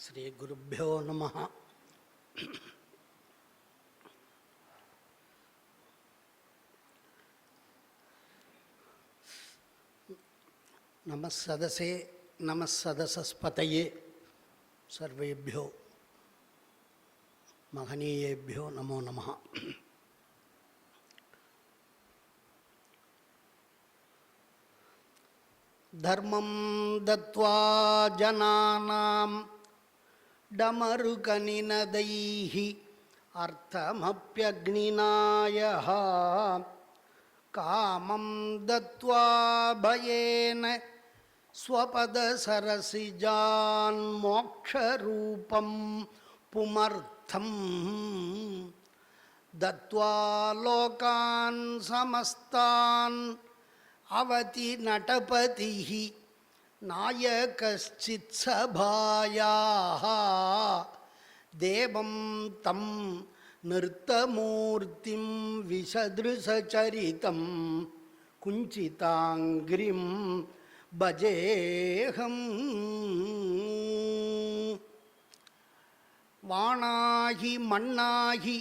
ஸ்ரீ குருப்போ நமः. நமஸ்ஸதசே நமஸ்ஸதசஸ்பதயே சர்வேभ्यो மகனீயேभ्यो நமோ நமः. தர்மம் தத்வா ஜனானாம் டமருகநினதைஹி அர்த்தமப்யக்னிநாயஹ காமம் தத்வா பயேன ஸ்வபதசரசிஜான் மோக்ஷரூபம் புமர்த்தம் தத்வா லோகான் சமஸ்தான் அவதி நடபதிஹி நாயகஸ்சித் சபாயாஹ தேவம் தம் நிருத்தமூர்த்திம் விஷதிருஷசரிதம் குஞ்சிதாங்கிரிம் பஜேஹம். வானாகி மண்ணாகி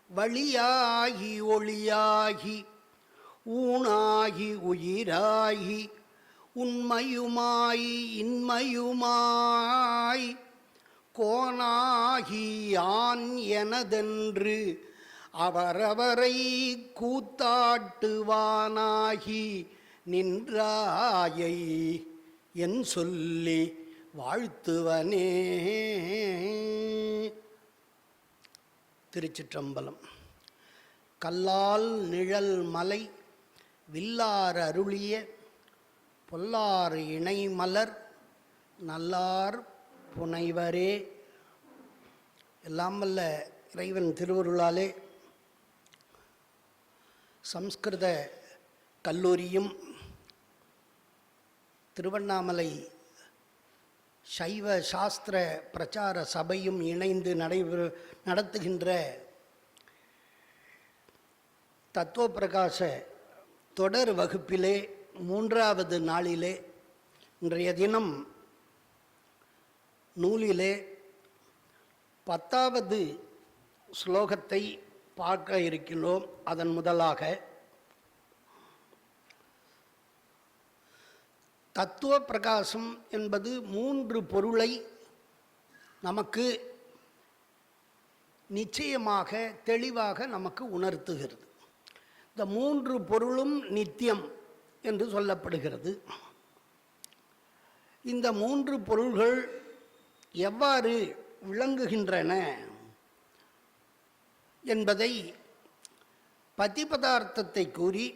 வழியாகி ஒளியாகி ஊனாகி உயிராகி உண்மையுமாய் இன்மையுமாய் கோனாகி யான் எனதென்று அவரவரை கூத்தாட்டுவானாகி நின்றாயை என் சொல்லி வாழ்த்துவனே. திருச்சிற்றம்பலம். கல்லால் நிழல் மலை வில்லார் அருளிய பொல்லார் இணைமலர் நல்லார் புனைவரே. எல்லாம் வல்ல இறைவன் திருவருளாலே சம்ஸ்கிருத கல்லூரியும் திருவண்ணாமலை சைவ சாஸ்திர பிரச்சார சபையும் இணைந்து நடத்துகின்ற தத்துவ பிரகாச தொடர் வகுப்பிலே 3வது நாளிலே இன்றைய தினம் நூலிலே 10வது ஸ்லோகத்தை பார்க்க இருக்கிறோம். அதன் முதலாக தத்துவ பிரகாசம் என்பது 3 பொருளை நமக்கு நிச்சயமாக தெளிவாக நமக்கு உணர்த்துகிறது. இந்த 3 பொருளும் நித்தியம் என்று சொல்லப்படுகிறது. இந்த 3 பொருள்கள் எவ்வாறு விளங்குகின்றன என்பதை பதி பதார்த்தத்தை கூறி,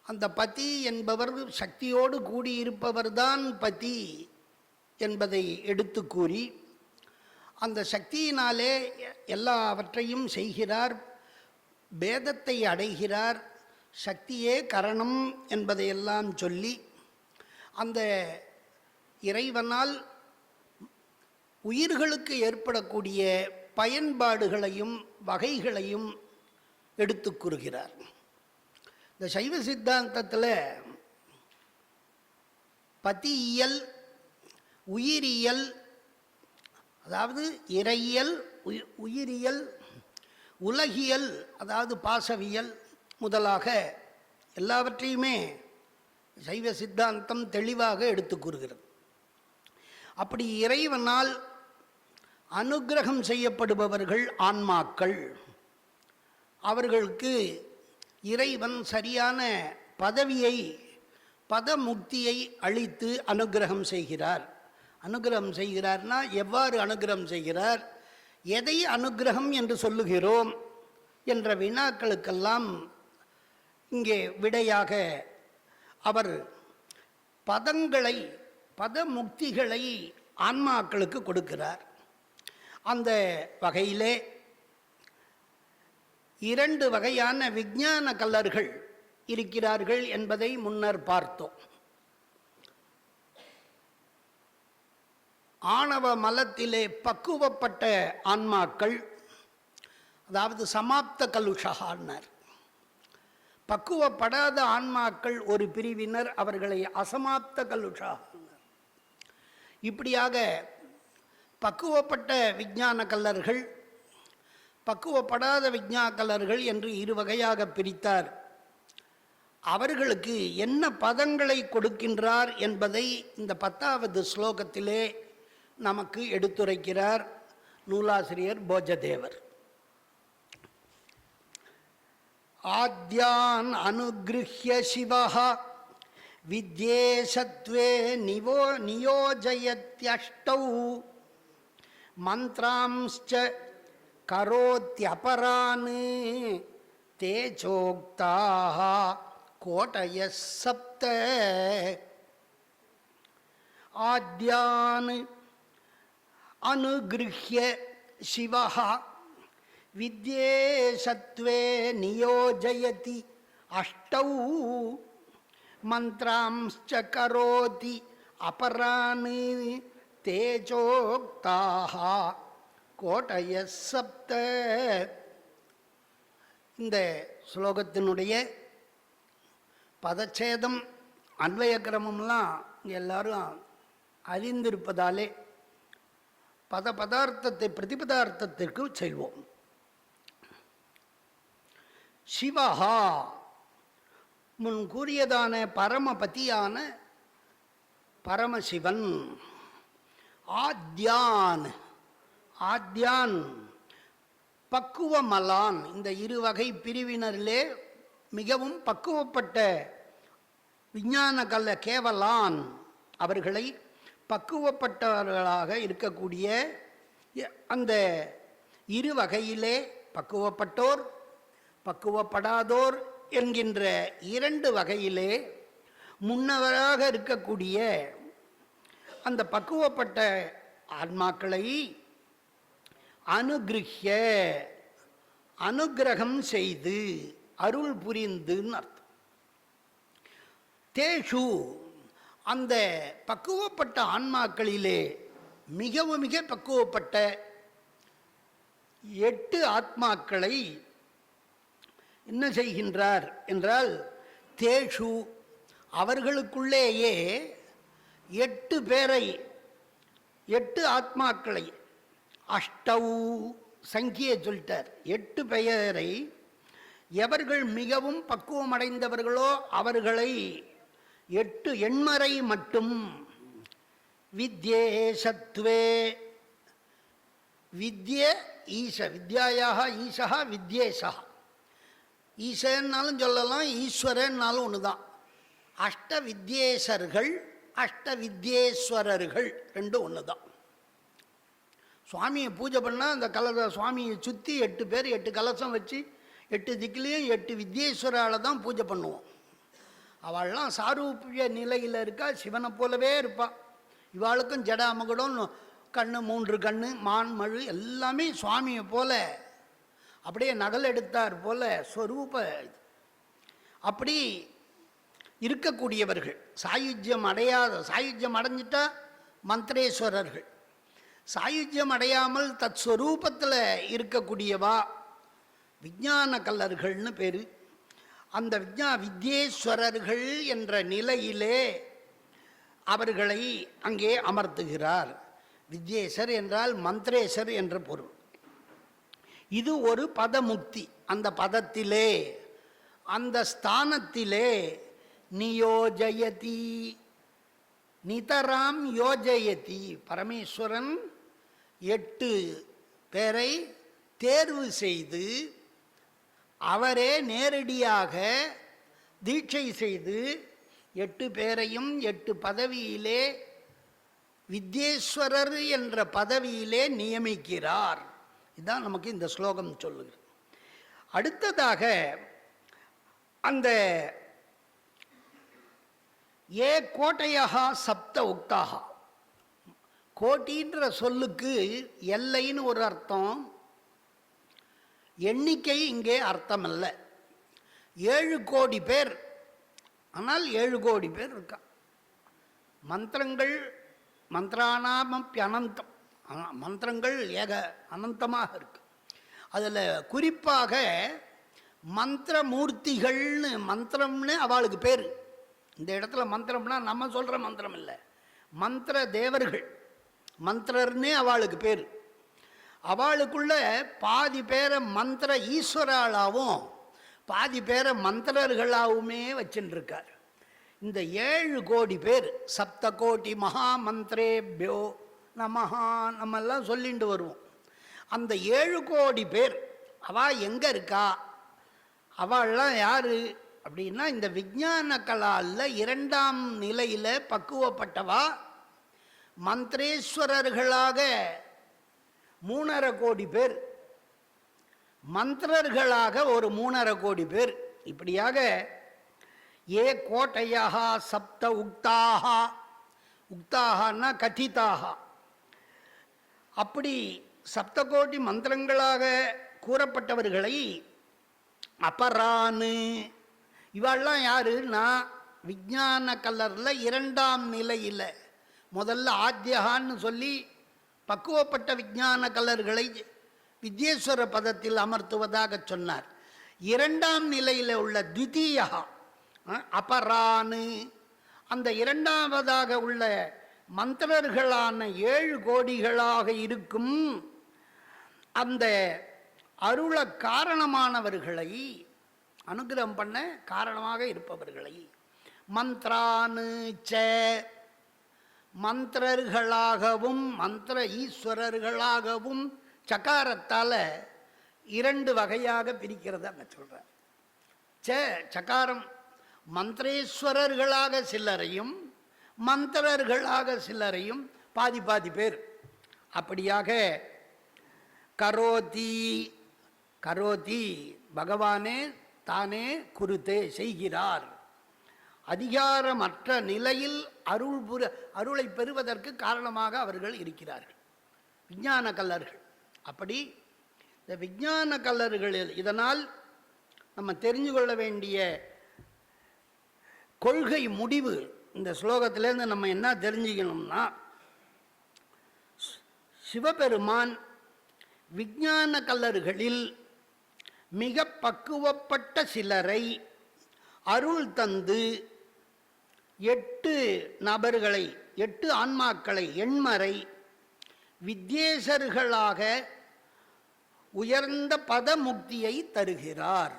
அந்த பதி என்பவர் சக்தியோடு கூடியிருப்பவர்தான் பதி என்பதை எடுத்து கூறி, அந்த சக்தியினாலே எல்லாவற்றையும் செய்கிறார், பேதத்தை அடைகிறார், சக்தியே கரணம் என்பதையெல்லாம் சொல்லி, அந்த இறைவனால் உயிர்களுக்கு ஏற்படக்கூடிய பயன்பாடுகளையும் வகைகளையும் எடுத்து கூறுகிறார். இந்த சைவ சித்தாந்தத்தில் பதியியல், உயிரியல், அதாவது இறையியல், உயிரியல், உலகியல், அதாவது பாசவியல் முதலாக எல்லாவற்றையுமே சைவ சித்தாந்தம் தெளிவாக எடுத்து கூறுகிறது. அப்படி இறைவனால் அனுக்கிரகம் செய்யப்படுபவர்கள் ஆன்மாக்கள். அவர்களுக்கு இறைவன் சரியான பதவியை, பதமுக்தியை அளித்து அனுக்கிரகம் செய்கிறார். அனுக்கிரகம் செய்கிறார்னா எவ்வாறு அனுக்கிரகம் செய்கிறார், எதை அனுக்கிரகம் என்று சொல்லுகிறோம் என்ற வினாக்களுக்கெல்லாம் இங்கே விடையாக அவர் பதங்களை, பதமுக்திகளை ஆன்மாக்களுக்கு கொடுக்கிறார். அந்த வகையிலே 2 வகையான விஞ்ஞான கல்லர்கள் இருக்கிறார்கள் என்பதை முன்னர் பார்த்தோம். ஆணவ மலத்திலே பக்குவப்பட்ட ஆன்மாக்கள், அதாவது சமாப்த கலுஷானர். பக்குவப்படாத ஆன்மாக்கள் ஒரு பிரிவினர், அவர்களை அசமாப்த கலுஷானர். இப்படியாக பக்குவப்பட்ட விஞ்ஞான கல்லர்கள், பக்குவப்படாத விஞ்ஞான கல்லர்கள் என்று இரு வகையாக பிரித்தார். அவர்களுக்கு என்ன பதங்களை கொடுக்கின்றார் என்பதை இந்த 10வது ஸ்லோகத்திலே நமக்கு எடுத்துரைக்கிறார் நூலாசிரியர் போஜதேவர். ஆத்யான் அனுகிருஹ்ய சிவஹ வித்யே சத்வே நியோஜயத்யஷ்டௌ மந்த்ராம்ஸ்ச கரோத்யபரான் தேஜோக்தாஹ கோட்டயः சப்த. ஆத்யான் அனுகிருஹ்ய சிவஹ வித்யே சத்வே நியோஜயதி அஷ்டௌ மந்த்ராம்ஸ்ச கரோதி அபரான் தேஜோக்தாஹ கோட்டயः சப்த. இந்த ஸ்லோகத்தினுடைய பதச்சேதம் அன்வய கிரமம்லாம் இங்கே எல்லாரும் அறிந்திருப்பதாலே பதார்த்தத்தை பிரதிபதார்த்தத்திற்கு செல்வோம். சிவஹா முன் கூறியதான பரமபதியான பரமசிவன். ஆத்யான், ஆத்யான் பக்குவமலான். இந்த இரு வகை பிரிவினரிலே மிகவும் பக்குவப்பட்ட விஞ்ஞான கல்ல கேவலான் அவர்களை பக்குவப்பட்டவர்களாக இருக்கக்கூடிய அந்த இரு வகையிலே பக்குவப்பட்டோர் பக்குவப்படாதோர் என்கின்ற இரண்டு வகையிலே முன்னவராக இருக்கக்கூடிய அந்த பக்குவப்பட்ட ஆன்மாக்களை அனுகிருஹ்ய அனுகிரகம் செய்து அருள் புரிந்துன்னு அர்த்தம். தேஷு அந்த பக்குவப்பட்ட ஆன்மாக்களிலே மிக பக்குவப்பட்ட 8 ஆத்மாக்களை என்ன செய்கின்றார் என்றால், தேஷு அவர்களுக்குள்ளேயே 8 பேரை 8 ஆத்மாக்களை அஷ்டௌ சங்கியை சொல்லிட்டார். 8 பெயரை எவர்கள் மிகவும் பக்குவமடைந்தவர்களோ அவர்களை 8 எண்மறை மட்டும் வித்யே சத்வே. வித்ய ஈச வித்யாயாக ஈசா வித்யேசா. ஈசன்னாலும் சொல்லலாம், ஈஸ்வரன்னாலும் ஒன்று தான். அஷ்ட வித்யேசர்கள் அஷ்ட வித்யேஸ்வரர்கள் ரெண்டும் ஒன்று தான். சுவாமியை பூஜை பண்ணால் அந்த சுவாமியை சுற்றி 8 பேர் 8 கலசம் வச்சு 8 திக்கிலையும் 8 வித்யேஸ்வரால் தான் பூஜை பண்ணுவோம். அவள்லாம் சாரூபிய நிலையில் இருக்கா, சிவனை போலவே இருப்பாள். இவாளுக்கும் ஜடாமகுடம் கண்ணு 3 கண்ணு மான் மழு எல்லாமே சுவாமியை போல அப்படியே நகல் எடுத்தார் போல ஸ்வரூப. அப்படி இருக்கக்கூடியவர்கள் சாயுஜ்யம் சாயுஜ்யம் அடைஞ்சிட்டா மந்திரேஸ்வரர்கள். சாயுஜ்யம் அடையாமல் தத் ஸ்வரூபத்தில் இருக்கக்கூடியவா விஞ்ஞான கல்லர்கள்னு பேர். அந்த வித்யேஸ்வரர்கள் என்ற நிலையிலே அவர்களை அங்கே அமர்த்துகிறார். வித்யேசர் என்றால் மந்திரேசர் என்ற பொருள். இது ஒரு பதமுக்தி. அந்த பதத்திலே அந்த ஸ்தானத்திலே நியோஜயதி நிதராம் யோஜயதி. பரமேஸ்வரன் 8 பேரை தேர்வு செய்து அவரே நேரடியாக தீட்சை செய்து 8 பேரையும் 8 பதவியிலே வித்யேஸ்வரர் என்ற பதவியிலே நியமிக்கிறார். இதுதான் நமக்கு இந்த ஸ்லோகம் சொல்லுகிறது. அடுத்ததாக அந்த ஏ கோட்டையா சப்த உக்தாக. கோட்டின்ற சொல்லுக்கு எல்லைன்னு ஒரு அர்த்தம், எண்ணிக்கை இங்கே அர்த்தம் அல்ல. 7 கோடி பேர், ஆனால் 7 கோடி பேர் இருக்கா. மந்திரங்கள் மந்திரானாமப்பி அனந்தம். மந்திரங்கள் அனந்தமாக இருக்கு. அதில் குறிப்பாக மந்திரமூர்த்திகள்னு மந்திரம்னு அவளுக்கு பேர். இந்த இடத்துல மந்திரம்னா நம்ம சொல்கிற மந்திரம் இல்லை, மந்திர தேவர்கள். மந்திரர்னே அவளுக்கு பேர். அவளுக்குள்ள பாதி பேரை மந்திர ஈஸ்வராளாவும் பாதி பேரை மந்திரர்களாகவுமே வச்சுருக்கார். இந்த 7 கோடி பேர், 7 கோடி மகாமந்திரேபியோ நமஹா நம்மெல்லாம் சொல்லிட்டு வருவோம். அந்த 7 கோடி பேர் அவள் எங்கே இருக்கா? அவள்லாம் யார் அப்படின்னா, இந்த விஞ்ஞான கலாலில் 2ஆம் நிலையில் பக்குவப்பட்டவா மந்திரேஸ்வரர்களாக 3.5 கோடி பேர், மந்திரர்களாக ஒரு 3.5 கோடி பேர். இப்படியாக ஏ கோட்டையாக சப்த உக்தாக, உக்தாகனா கதிதாக, அப்படி 7 கோடி மந்திரங்களாக கூறப்பட்டவர்களை அபரானு, இவாள்லாம் யாருன்னா விஞ்ஞான கலரில் 2ஆம் நிலையில் முதல்ல ஆத்தியகான்னு சொல்லி பக்குவப்பட்ட விஞ்ஞான கலர்களை வித்யேஸ்வர பதத்தில் அமர்த்துவதாக சொன்னார். 2ஆம் நிலையில் உள்ள த்விதீயா அபரானு, அந்த 2ஆவதாக உள்ள மந்திரர்களான 7 கோடிகளாக இருக்கும் அந்த அருள காரணமானவர்களை, அனுகிரகம் பண்ண காரணமாக இருப்பவர்களை மந்த்ரானு ச, மந்திரர்களாகவும் மந்திர ஈஸ்வரர்களாகவும் சகாரத்தால் 2 வகையாக பிரிக்கிறத நான் சொல்கிறேன். சகாரம் மந்திரேஸ்வரர்களாக சிலரையும் மந்திரர்களாக சிலரையும் பாதி பாதி பேர். அப்படியாக கரோதி, கரோதி பகவானே தானே குருத்தே செய்கிறார். அதிகாரமற்ற நிலையில் அருளை பெறுவதற்கு காரணமாக அவர்கள் இருக்கிறார்கள் விஞ்ஞான கல்லர்கள். அப்படி இந்த விஞ்ஞான கல்லர்களில் இதனால் நம்ம தெரிஞ்சு கொள்ள வேண்டிய கொள்கை முடிவு இந்த ஸ்லோகத்திலேருந்து நம்ம என்ன தெரிஞ்சுக்கணும்னா, சிவபெருமான் விஞ்ஞான கல்லர்களில் மிக பக்குவப்பட்ட சிலரை அருள் தந்து 8 நபர்களை, 8 ஆன்மாக்களை, எண்மரை வித்யேசர்களாக உயர்ந்த பதமுக்தியை தருகிறார்.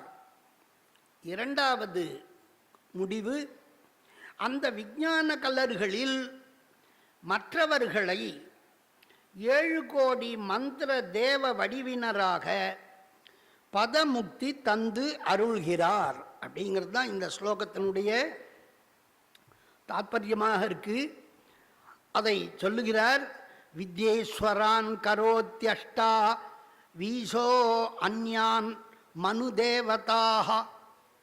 2வது முடிவு, அந்த விஞ்ஞான கல்லர்களில் மற்றவர்களை 7 கோடி மந்திர தேவ வடிவினராக பதமுக்தி தந்து அருள்கிறார். அப்படிங்கிறது தான் இந்த ஸ்லோகத்தினுடைய தாற்பயமாக இருக்கு. அதை சொல்லுகிறார். வித்யேஸ்வரான் கரோத்யஷ்டா வீசோ அந்யான் மனு தேவதாக.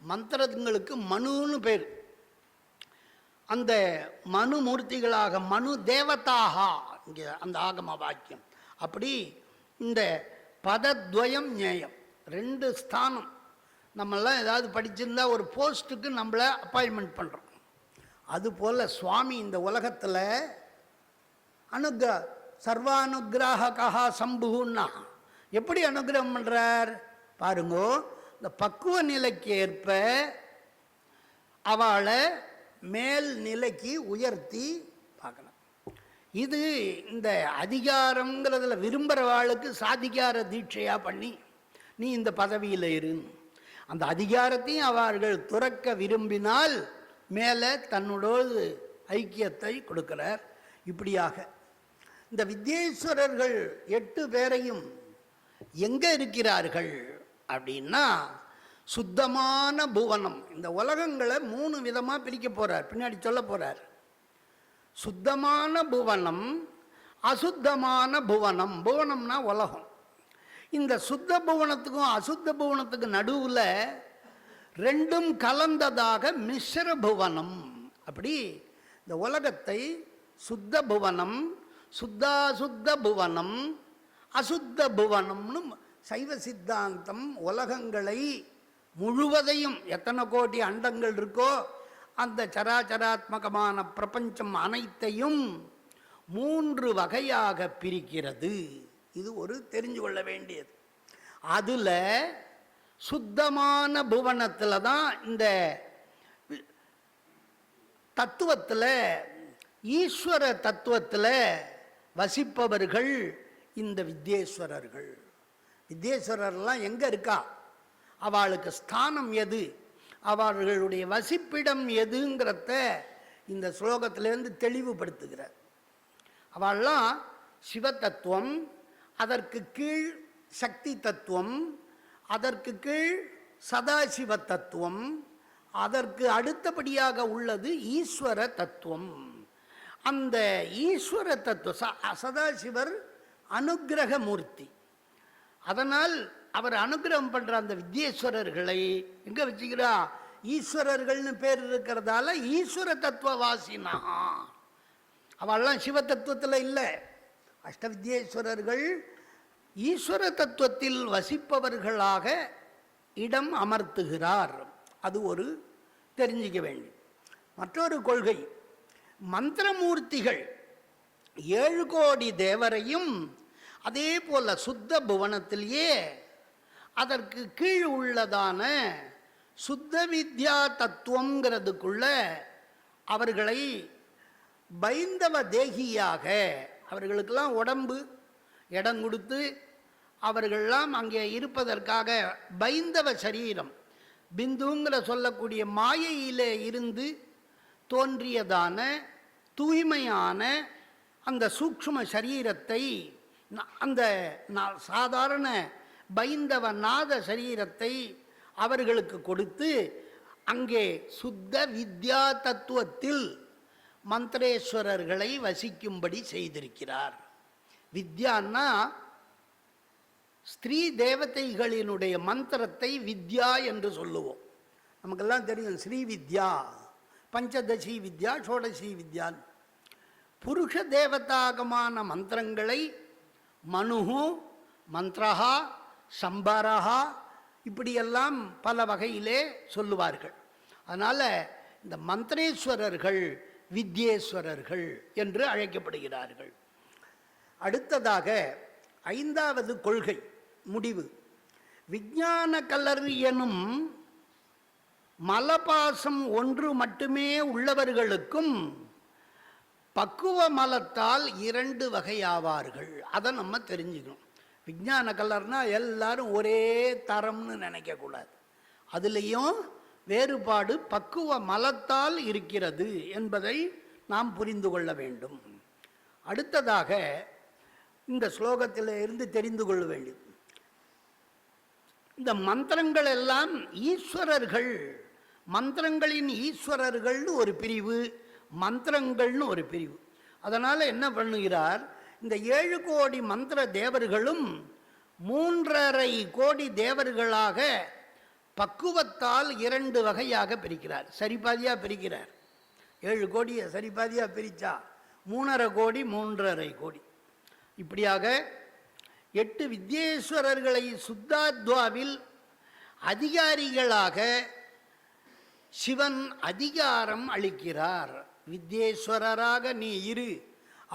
மந்திரங்களுக்கு மனுன்னு பேர். அந்த மனு மூர்த்திகளாக மனு தேவதாக இங்கே அந்த ஆகம வாக்கியம். அப்படி இந்த பதத்வயம் ஞேயம் 2 ஸ்தானம். நம்மெல்லாம் ஏதாவது படிச்சிருந்தா ஒரு போஸ்ட்டுக்கு நம்மளை அப்பாயின்மெண்ட் பண்ணுறோம். அதுபோல் சுவாமி இந்த உலகத்தில் சர்வானுகிரகா சம்புன்னா எப்படி அனுகிரகம் பண்ணுறார் பாருங்கோ. இந்த பக்குவ நிலைக்கு ஏற்ப அவளை மேல் நிலைக்கு உயர்த்தி பார்க்கணும். இது இந்த அதிகாரங்கிறதுல விரும்புகிறவாளுக்கு சாதிகார தீட்சையாக பண்ணி நீ இந்த பதவியில் இரு, அந்த அதிகாரத்தையும் அவர்கள் துறக்க விரும்பினால் மேலே தன்னோடு ஐக்கியத்தை கொடுக்கிறார். இப்படியாக இந்த வித்யேஸ்வரர்கள் 8 பேரையும் எங்கே இருக்கிறார்கள் அப்படின்னா, சுத்தமான புவனம். இந்த உலகங்களை 3 விதமாக பிரிக்க போகிறார், பின்னாடி சொல்ல போகிறார். சுத்தமான புவனம், அசுத்தமான புவனம். புவனம்னா உலகம். இந்த சுத்த புவனத்துக்கும் அசுத்த புவனத்துக்கு நடுவில் 2ம் கலந்ததாக மிஸ்ர புவனம். அப்படி இந்த உலகத்தை சுத்த புவனம், சுத்தாசுத்த புவனம், அசுத்த புவனம்னு சைவ சித்தாந்தம் உலகங்களை முழுவதையும், எத்தனை கோடி அண்டங்கள் இருக்கோ அந்த சராச்சராத்மகமான பிரபஞ்சம் அனைத்தையும் 3 வகையாக பிரிக்கிறது. இது ஒரு தெரிஞ்சு கொள்ள வேண்டியது. அதில் சுத்தமான புவனத்தில் தான் இந்த தத்துவத்தில், ஈஸ்வர தத்துவத்தில் வசிப்பவர்கள் இந்த வித்யேஸ்வரர்கள். வித்யேஸ்வரர்லாம் எங்கே இருக்கா, அவளுக்கு ஸ்தானம் எது, அவர்களுடைய வசிப்பிடம் எதுங்கிறத இந்த ஸ்லோகத்திலேருந்து தெளிவுபடுத்துகிறார். அவள்லாம் சிவ தத்துவம், அதற்கு கீழ் சக்தி தத்துவம், அதற்கு கீழ் சதாசிவ தத்துவம், அதற்கு அடுத்தபடியாக உள்ளது ஈஸ்வர தத்துவம். அந்த ஈஸ்வர தத்துவம் சதாசிவர் அனுக்கிரக மூர்த்தி. அதனால் அவர் அனுக்கிரகம் பண்ற அந்த வித்யேஸ்வரர்களை எங்க வச்சுக்கிறா, ஈஸ்வரர்கள்னு பேர் இருக்கிறதால ஈஸ்வர தத்துவ வாசினா. அவெல்லாம் சிவ தத்துவத்தில் இல்லை. அஷ்டவித்யேஸ்வரர்கள் ஈஸ்வர தத்துவத்தில் வசிப்பவர்களாக இடம் அமர்த்துகிறார். அது ஒரு தெரிஞ்சிக்க வேண்டும். மற்றொரு கொள்கை, மந்திரமூர்த்திகள் 7 கோடி தேவரையும் அதே போல சுத்த புவனத்திலேயே அதற்கு கீழ் உள்ளதான சுத்த வித்யா தத்துவங்கிறதுக்குள்ள அவர்களை பைந்தவ தேகியாக, அவர்களுக்கெல்லாம் உடம்பு இடம் கொடுத்து அவர்களெல்லாம் அங்கே இருப்பதற்காக பைந்தவ சரீரம், பிந்துங்கிற சொல்லக்கூடிய மாயையிலே இருந்து தோன்றியதான தூய்மையான அந்த சூக்ஷ்ம சரீரத்தை, அந்த சாதாரண பைந்தவ நாத சரீரத்தை அவர்களுக்கு கொடுத்து அங்கே சுத்த வித்யா தத்துவத்தில் மந்திரேஸ்வரர்களை வசிக்கும்படி செய்திருக்கிறார். வித்யான்னா ஸ்திரீ தேவதைகளினுடைய மந்திரத்தை வித்யா என்று சொல்லுவோம். நமக்கெல்லாம் தெரியும் ஸ்ரீ வித்யா, பஞ்சதசி வித்யா, ஷோடசி வித்யா. புருஷ தேவதாகமான மந்திரங்களை மனுஹு, மந்திரஹா, சம்பரஹா இப்படியெல்லாம் பல வகையிலே சொல்லுவார்கள். அதனால் இந்த மந்திரேஸ்வரர்கள் வித்யேஸ்வரர்கள் என்று அழைக்கப்படுகிறார்கள். அடுத்ததாக 5வது கொள்கை முடிவு, விஞ்ஞான கலர் எனும் மலபாசம் ஒன்று மட்டுமே உள்ளவர்களுக்கும் பக்குவ மலத்தால் 2 வகையாவார்கள். அதை நம்ம தெரிஞ்சுக்கணும். விஞ்ஞான கலர்னா எல்லாரும் ஒரே தரம்னு நினைக்கக்கூடாது. அதுலேயும் வேறுபாடு பக்குவ மலத்தால் இருக்கிறது என்பதை நாம் புரிந்து கொள்ள வேண்டும். அடுத்ததாக இந்த ஸ்லோகத்தில் இருந்து தெரிந்து கொள்ள வேண்டியது, இந்த மந்திரங்கள் எல்லாம் ஈஸ்வரர்கள், மந்திரங்களின் ஈஸ்வரர்கள்னு ஒரு பிரிவு, மந்திரங்கள்னு ஒரு பிரிவு. அதனால் என்ன பண்ணுகிறார், இந்த 7 கோடி மந்திர தேவர்களும் 3.5 கோடி தேவர்களாக பக்குவத்தால் 2 வகையாக பிரிக்கிறார். சரிபாதியாக பிரிக்கிறார். 7 கோடியை சரிபாதியாக பிரித்தா 3.5 கோடி 3.5 கோடி. இப்படியாக 8 வித்யேஸ்வரர்களை சுத்தாத்வாவில் அதிகாரிகளாக சிவன் அதிகாரம் அளிக்கிறார். வித்யேஸ்வரராக நீ இரு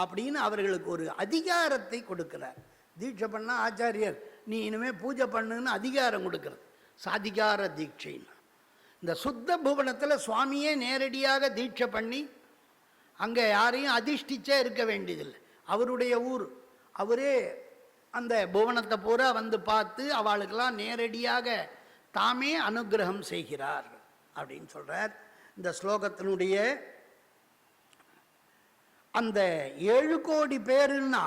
அப்படின்னு அவர்களுக்கு ஒரு அதிகாரத்தை கொடுக்கிறார். தீட்சை பண்ண ஆச்சாரியர் நீ இனிமேல் பூஜை பண்ணுன்னு அதிகாரம் கொடுக்கிறது, சாதிகார தீட்சைன்னு. இந்த சுத்த புவனத்தில் சுவாமியே நேரடியாக தீட்சை பண்ணி அங்கே யாரையும் அதிஷ்டிச்சே இருக்க வேண்டியதில்லை. அவருடைய ஊர், அவரே அந்த புவனத்தை பூரா வந்து பார்த்து அவளுக்கெல்லாம் நேரடியாக தாமே அனுகிரகம் செய்கிறார் அப்படின்னு சொல்கிறார். இந்த ஸ்லோகத்தினுடைய அந்த 7 கோடி பேருன்னா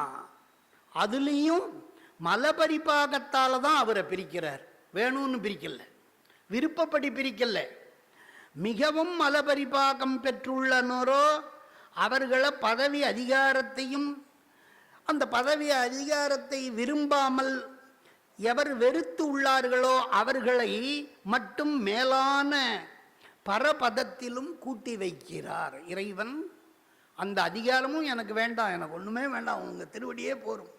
அதுலேயும் மலபரிபாகத்தால் தான் அவரை பிரிக்கிறார். வேணும்னு பிரிக்கல, விருப்பப்படி பிரிக்கல. மிகவும் மலபரிபாகம் பெற்றுள்ளனரோ அவர்களை பதவி அதிகாரத்தையும் அந்த பதவி அதிகாரத்தை விரும்பாமல் எவர் வெறுத்து உள்ளார்களோ அவர்களை மட்டும் மேலான பரபதத்திலும் கூட்டி வைக்கிறார் இறைவன். அந்த அதிகாரமும் எனக்கு வேண்டாம், எனக்கு ஒன்றுமே வேண்டாம், உங்கள் திருவடியே போரும்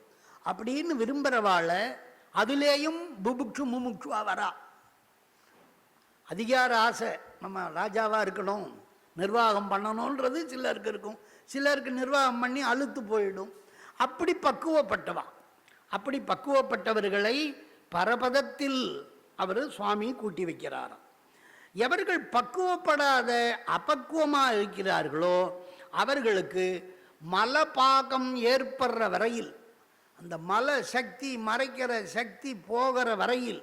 அப்படின்னு விரும்புகிறவாளை அதுலேயும் புபுக்ஷு முமுக்ஷுவா வரா. அதிகார ஆசை, நம்ம ராஜாவாக இருக்கணும், நிர்வாகம் பண்ணணுன்றது சிலருக்கு இருக்கும், சிலருக்கு நிர்வாகம் பண்ணி அழுத்து போயிடும். அப்படி பக்குவப்பட்டவா, அப்படி பக்குவப்பட்டவர்களை பரபதத்தில் அவர் சுவாமி கூட்டி வைக்கிறாராம். எவர்கள் பக்குவப்படாத அபக்குவமாக இருக்கிறார்களோ அவர்களுக்கு மலபாகம் ஏற்படுற வரையில், அந்த மல சக்தி மறைக்கிற சக்தி போகிற வரையில்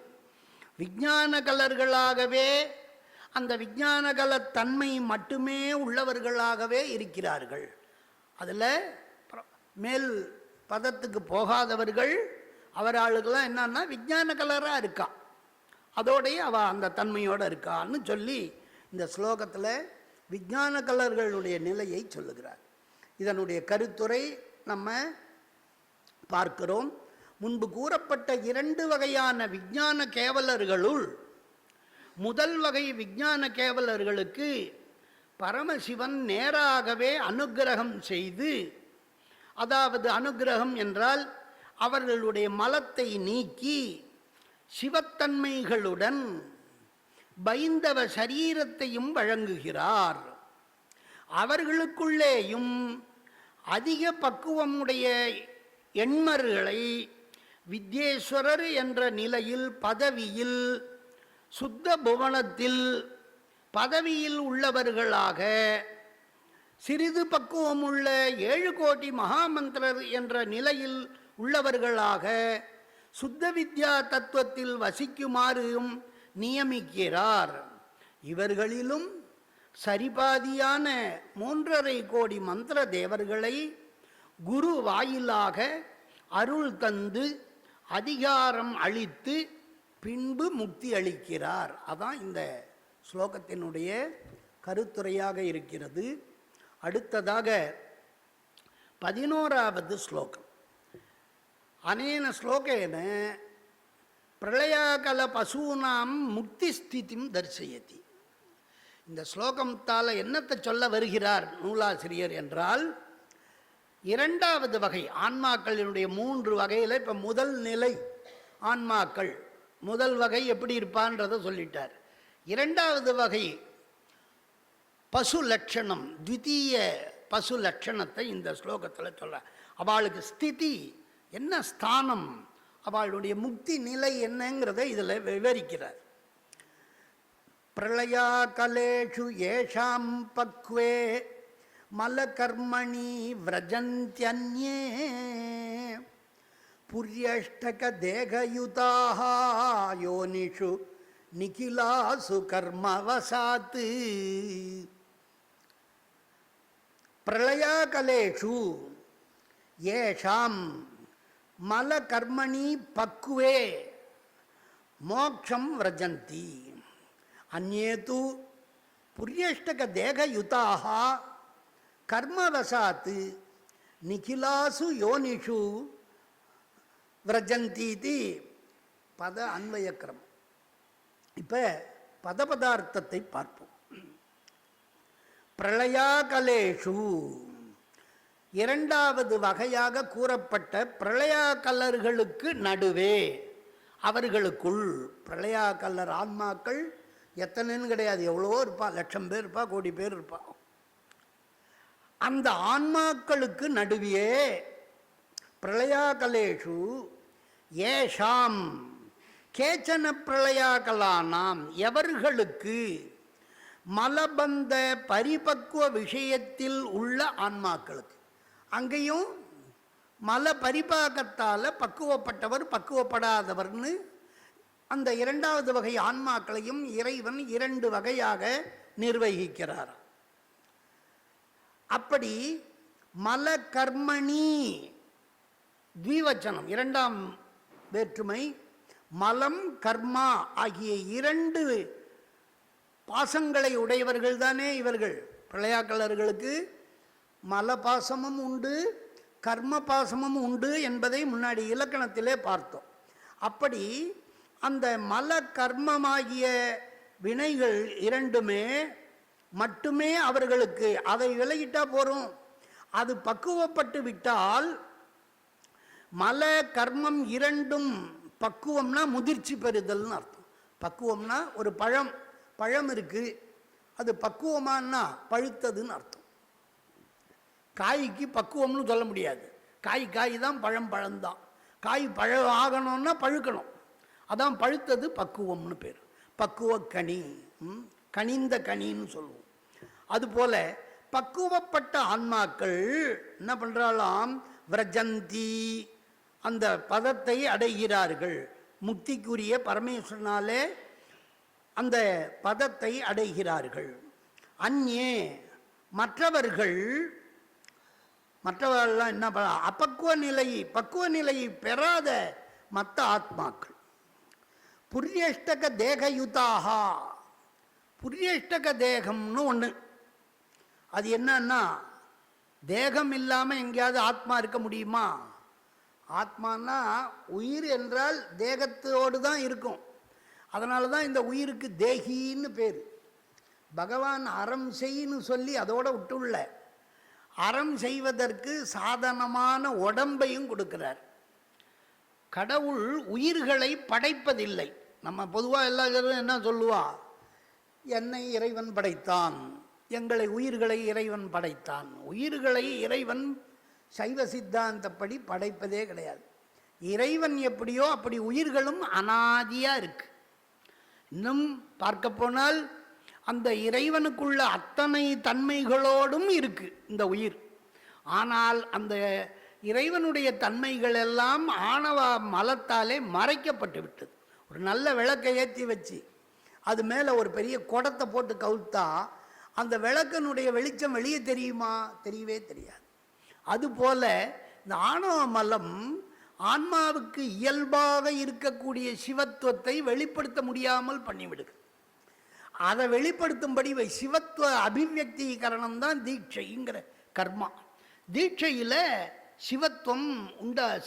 விஞ்ஞான கலர்களாகவே, அந்த விஞ்ஞான கலத்தன்மை மட்டுமே உள்ளவர்களாகவே இருக்கிறார்கள். அதில் மேல் பதத்துக்கு போகாதவர்கள் அவராளுக்கெல்லாம் என்னன்னா விஞ்ஞான கலராக இருக்கா, அதோடைய அவள் அந்த தன்மையோடு இருக்கான்னு சொல்லி இந்த ஸ்லோகத்தில் விஞ்ஞான கலர்களுடைய நிலையை சொல்லுகிறார். இதனுடைய கருத்துரை நம்ம பார்க்கிறோம். முன்பு கூறப்பட்ட 2 வகையான விஞ்ஞான கேவலர்களுள் முதல் வகை விஞ்ஞான கேவலர்களுக்கு பரமசிவன் நேராகவே அனுக்கிரகம் செய்து, அதாவது அனுக்கிரகம் என்றால் அவர்களுடைய மலத்தை நீக்கி சிவத்தன்மைகளுடன் பைந்தவ சரீரத்தையும் வழங்குகிறார். அவர்களுக்குள்ளேயும் அதிக பக்குவமுடைய எண்மர்களை வித்யேஸ்வரர் என்ற நிலையில் பதவியில் சுத்த புவனத்தில் பதவியில் உள்ளவர்களாக, சிறிது பக்குவமுள்ள 7 கோடி மகாமந்திரர் என்ற நிலையில் உள்ளவர்களாக சுத்த வித்யா தத்துவத்தில் வசிக்குமாறும் நியமிக்கிறார். இவர்களிலும் சரிபாதியான 3.5 கோடி மந்திர தேவர்களை குரு வாயிலாக அருள் தந்து அதிகாரம் அளித்து பின்பு முக்தி அளிக்கிறார். அதான் இந்த ஸ்லோகத்தினுடைய கருத்துரையாக இருக்கிறது. அடுத்ததாக 11வது ஸ்லோகம். அனேன ஸ்லோகேன பிரளயாகல பசூனாம் முக்தி ஸ்திதிம் தர்சயதி. இந்த ஸ்லோகத்தால் என்னத்தை சொல்ல வருகிறார் நூலாசிரியர் என்றால், 2வது வகை ஆன்மாக்களினுடைய 3 வகையில் இப்போ முதல் நிலை ஆன்மாக்கள், முதல் வகை எப்படி இருப்பான்றதை சொல்லிட்டார். 2வது வகை பசு லட்சணம், த்விதீய பசு லட்சணத்தை இந்த ஸ்லோகத்தில் சொல்ல, அவளுக்கு ஸ்திதி என்ன, ஸ்தானம், அவளுடைய முக்தி நிலை என்னங்கிறத இதில் விவரிக்கிறார். பிரளயா கலேஷு ஏஷாம் பக்வே மலகர்மணி விரஜந்த்யன்யே புர்யஷ்டக தேகயுதாக யோனிஷு நிகிலாசு கர்மவசாத். பிரளயாகலேஷு ஏஷாம் மலகர்மணி பக்வே மோக்ஷம் விரஜந்தி அந்யே து புர்யஷ்டக தேகயுதாக கர்மவசாத் நிகிலாசு யோனிஷு விரஜந்தீதி பத அன்வயக்கிரம். இப்போ பதபதார்த்தத்தை பார்ப்போம். பிரளயாகலேஷு 2வது வகையாக கூறப்பட்ட பிரளயாகலர்களுக்கு நடுவே, அவர்களுக்குள் பிரளயாகலர் ஆன்மாக்கள் எத்தனைன்னு கிடையாது, எவ்வளவோ இருப்பா, 1,00,000 பேர் இருப்பா, கோடி பேர் இருப்பா. அந்த ஆன்மாக்களுக்கு நடுவே பிரளயாகலேஷு ஏஷாம் கேச்சன பிரளயாகலானாம், எவர்களுக்கு மலபந்த பரிபக்குவ விஷயத்தில் உள்ள ஆன்மாக்களுக்கு, அங்கேயும் மல பரிபாகத்தால் பக்குவப்பட்டவர் பக்குவப்படாதவர்னு அந்த 2வது வகை ஆன்மாக்களையும் இறைவன் 2 வகையாக நிர்வகிக்கிறார். அப்படி மல கர்மணி த்விவச்சனம் 2ஆம் வேற்றுமை, மலம் கர்மா ஆகிய 2 பாசங்களை உடையவர்கள் தானே இவர்கள். பிரளயாகலர்களுக்கு மல பாசமும் உண்டு, கர்ம பாசமும் உண்டு என்பதை முன்னாடி இலக்கணத்திலே பார்த்தோம். அப்படி அந்த மல கர்மமாகிய வினைகள் 2மே மட்டுமே அவர்களுக்கு, அதை விலகிட்டா போகிறோம். அது பக்குவப்பட்டு விட்டால் மல கர்மம் 2ம் பக்குவம்னா முதிர்ச்சி பெறுதல்னு அர்த்தம். பக்குவம்னா ஒரு பழம் இருக்குது, அது பக்குவமானா பழுத்ததுன்னு அர்த்தம். காய்க்கு பக்குவம்னு சொல்ல முடியாது, காய் தான், பழம்தான். காய் பழம் ஆகணும்னா பழுக்கணும், அதான் பழுத்தது பக்குவம்னு பேர். பக்குவ கனி, கனிந்த கனின்னு சொல்லுவோம். அதுபோல் பக்குவப்பட்ட ஆன்மாக்கள் என்ன பண்றாளாம்? விரஜந்தி, அந்த பதத்தை அடைகிறார்கள். முக்திக்குரிய பரமேஸ்வரனாலே அந்த பதத்தை அடைகிறார்கள். அந்நே, மற்றவர்கள்லாம் என்ன பண்ண? பக்குவ நிலையை பெறாத மற்ற ஆத்மாக்கள். புரியஷ்டக தேகயுதாக, புரியஷ்டக தேகம்னு ஒன்று. அது என்னன்னா, தேகம் இல்லாமல் எங்கேயாவது ஆத்மா இருக்க முடியுமா? ஆத்மானா உயிர் என்றால் தேகத்தோடு தான் இருக்கும். அதனால தான் இந்த உயிருக்கு தேகின்னு பேர். பகவான் அறம் செய்ன்னு சொல்லி அதோட விட்டுள்ள, அறம் செய்வதற்கு சாதனமான உடம்பையும் கொடுக்கிறார். கடவுள் உயிர்களை படைப்பதில்லை. நம்ம பொதுவாக எல்லாரும் என்ன சொல்லுவா? என்னை இறைவன் படைத்தான், எங்களை உயிர்களை இறைவன் படைத்தான். உயிர்களை இறைவன் சைவ சித்தாந்தப்படி படைப்பதே கிடையாது. இறைவன் எப்படியோ அப்படி உயிர்களும் அனாதியாக இருக்கு. இன்னும் பார்க்க போனால் அந்த இறைவனுக்குள்ள அத்தனை தன்மைகளோடும் இருக்கு இந்த உயிர். ஆனால் அந்த இறைவனுடைய தன்மைகள் எல்லாம் ஆணவ மலத்தாலே மறைக்கப்பட்டு விட்டது. ஒரு நல்ல விளக்கை ஏற்றி வச்சு அது மேலே ஒரு பெரிய குடத்தை போட்டு கவுத்தா அந்த விளக்கனுடைய வெளிச்சம் வெளியே தெரியுமா? தெரியவே தெரியாது. அதுபோல இந்த ஆணவ மலம் ஆன்மாவுக்கு இயல்பாக இருக்கக்கூடிய சிவத்துவத்தை வெளிப்படுத்த முடியாமல் பண்ணிவிடுது. அதை வெளிப்படுத்தும்படி சிவத்துவ அபிவியக்தீகரணம் தான் தீட்சைங்கிற கர்மா. தீட்சையில் சிவத்துவம்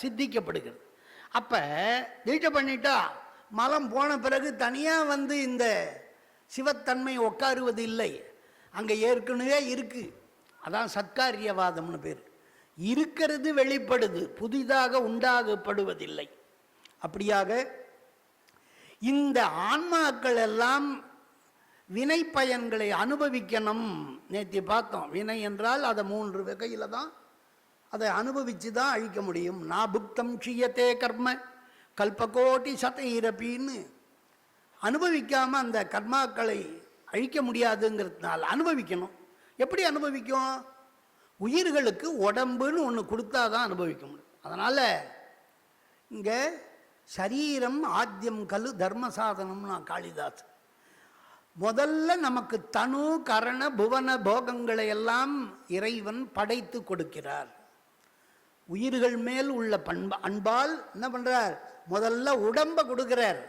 சித்திக்கப்படுகிறது. அப்போ தீட்சை பண்ணிட்டா மலம் போன பிறகு தனியாக வந்து இந்த சிவத்தன்மை உட்காருவது இல்லை, அங்கே ஏற்கனவே இருக்கு. அதான் சத்காரியவாதம்னு பேர். இருக்கிறது வெளிப்படுது, புதிதாக உண்டாகப்படுவதில்லை. அப்படியாக இந்த ஆன்மாக்கள் எல்லாம் வினை பயன்களை அனுபவிக்கணும். நேற்று பார்த்தோம், வினை என்றால் அதை 3 வகையில் தான் அதை அனுபவித்து தான் அழிக்க முடியும். நாபுக்தம் க்ஷீயத்தே கர்ம கல்பகோட்டி சதைரப்பின்னு அனுபவிக்காமல் அந்த கர்மாக்களை அழிக்க முடியாதுங்கிறதுனால அனுபவிக்கணும். எப்படி அனுபவிக்கும்? உயிர்களுக்கு உடம்புன்னு ஒன்று கொடுத்தா தான் அனுபவிக்க முடியும். அதனால் இங்கே சரீரம் ஆத்தியம் கலு தர்ம சாதனம்னா காளிதாஸ் முதல்ல நமக்கு தனு கரண புவன போகங்களை எல்லாம் இறைவன் படைத்து கொடுக்கிறார். உயிர்கள் மேல் உள்ள அன்பால் என்ன பண்ணுறார்? முதல்ல உடம்பை கொடுக்கிறார்.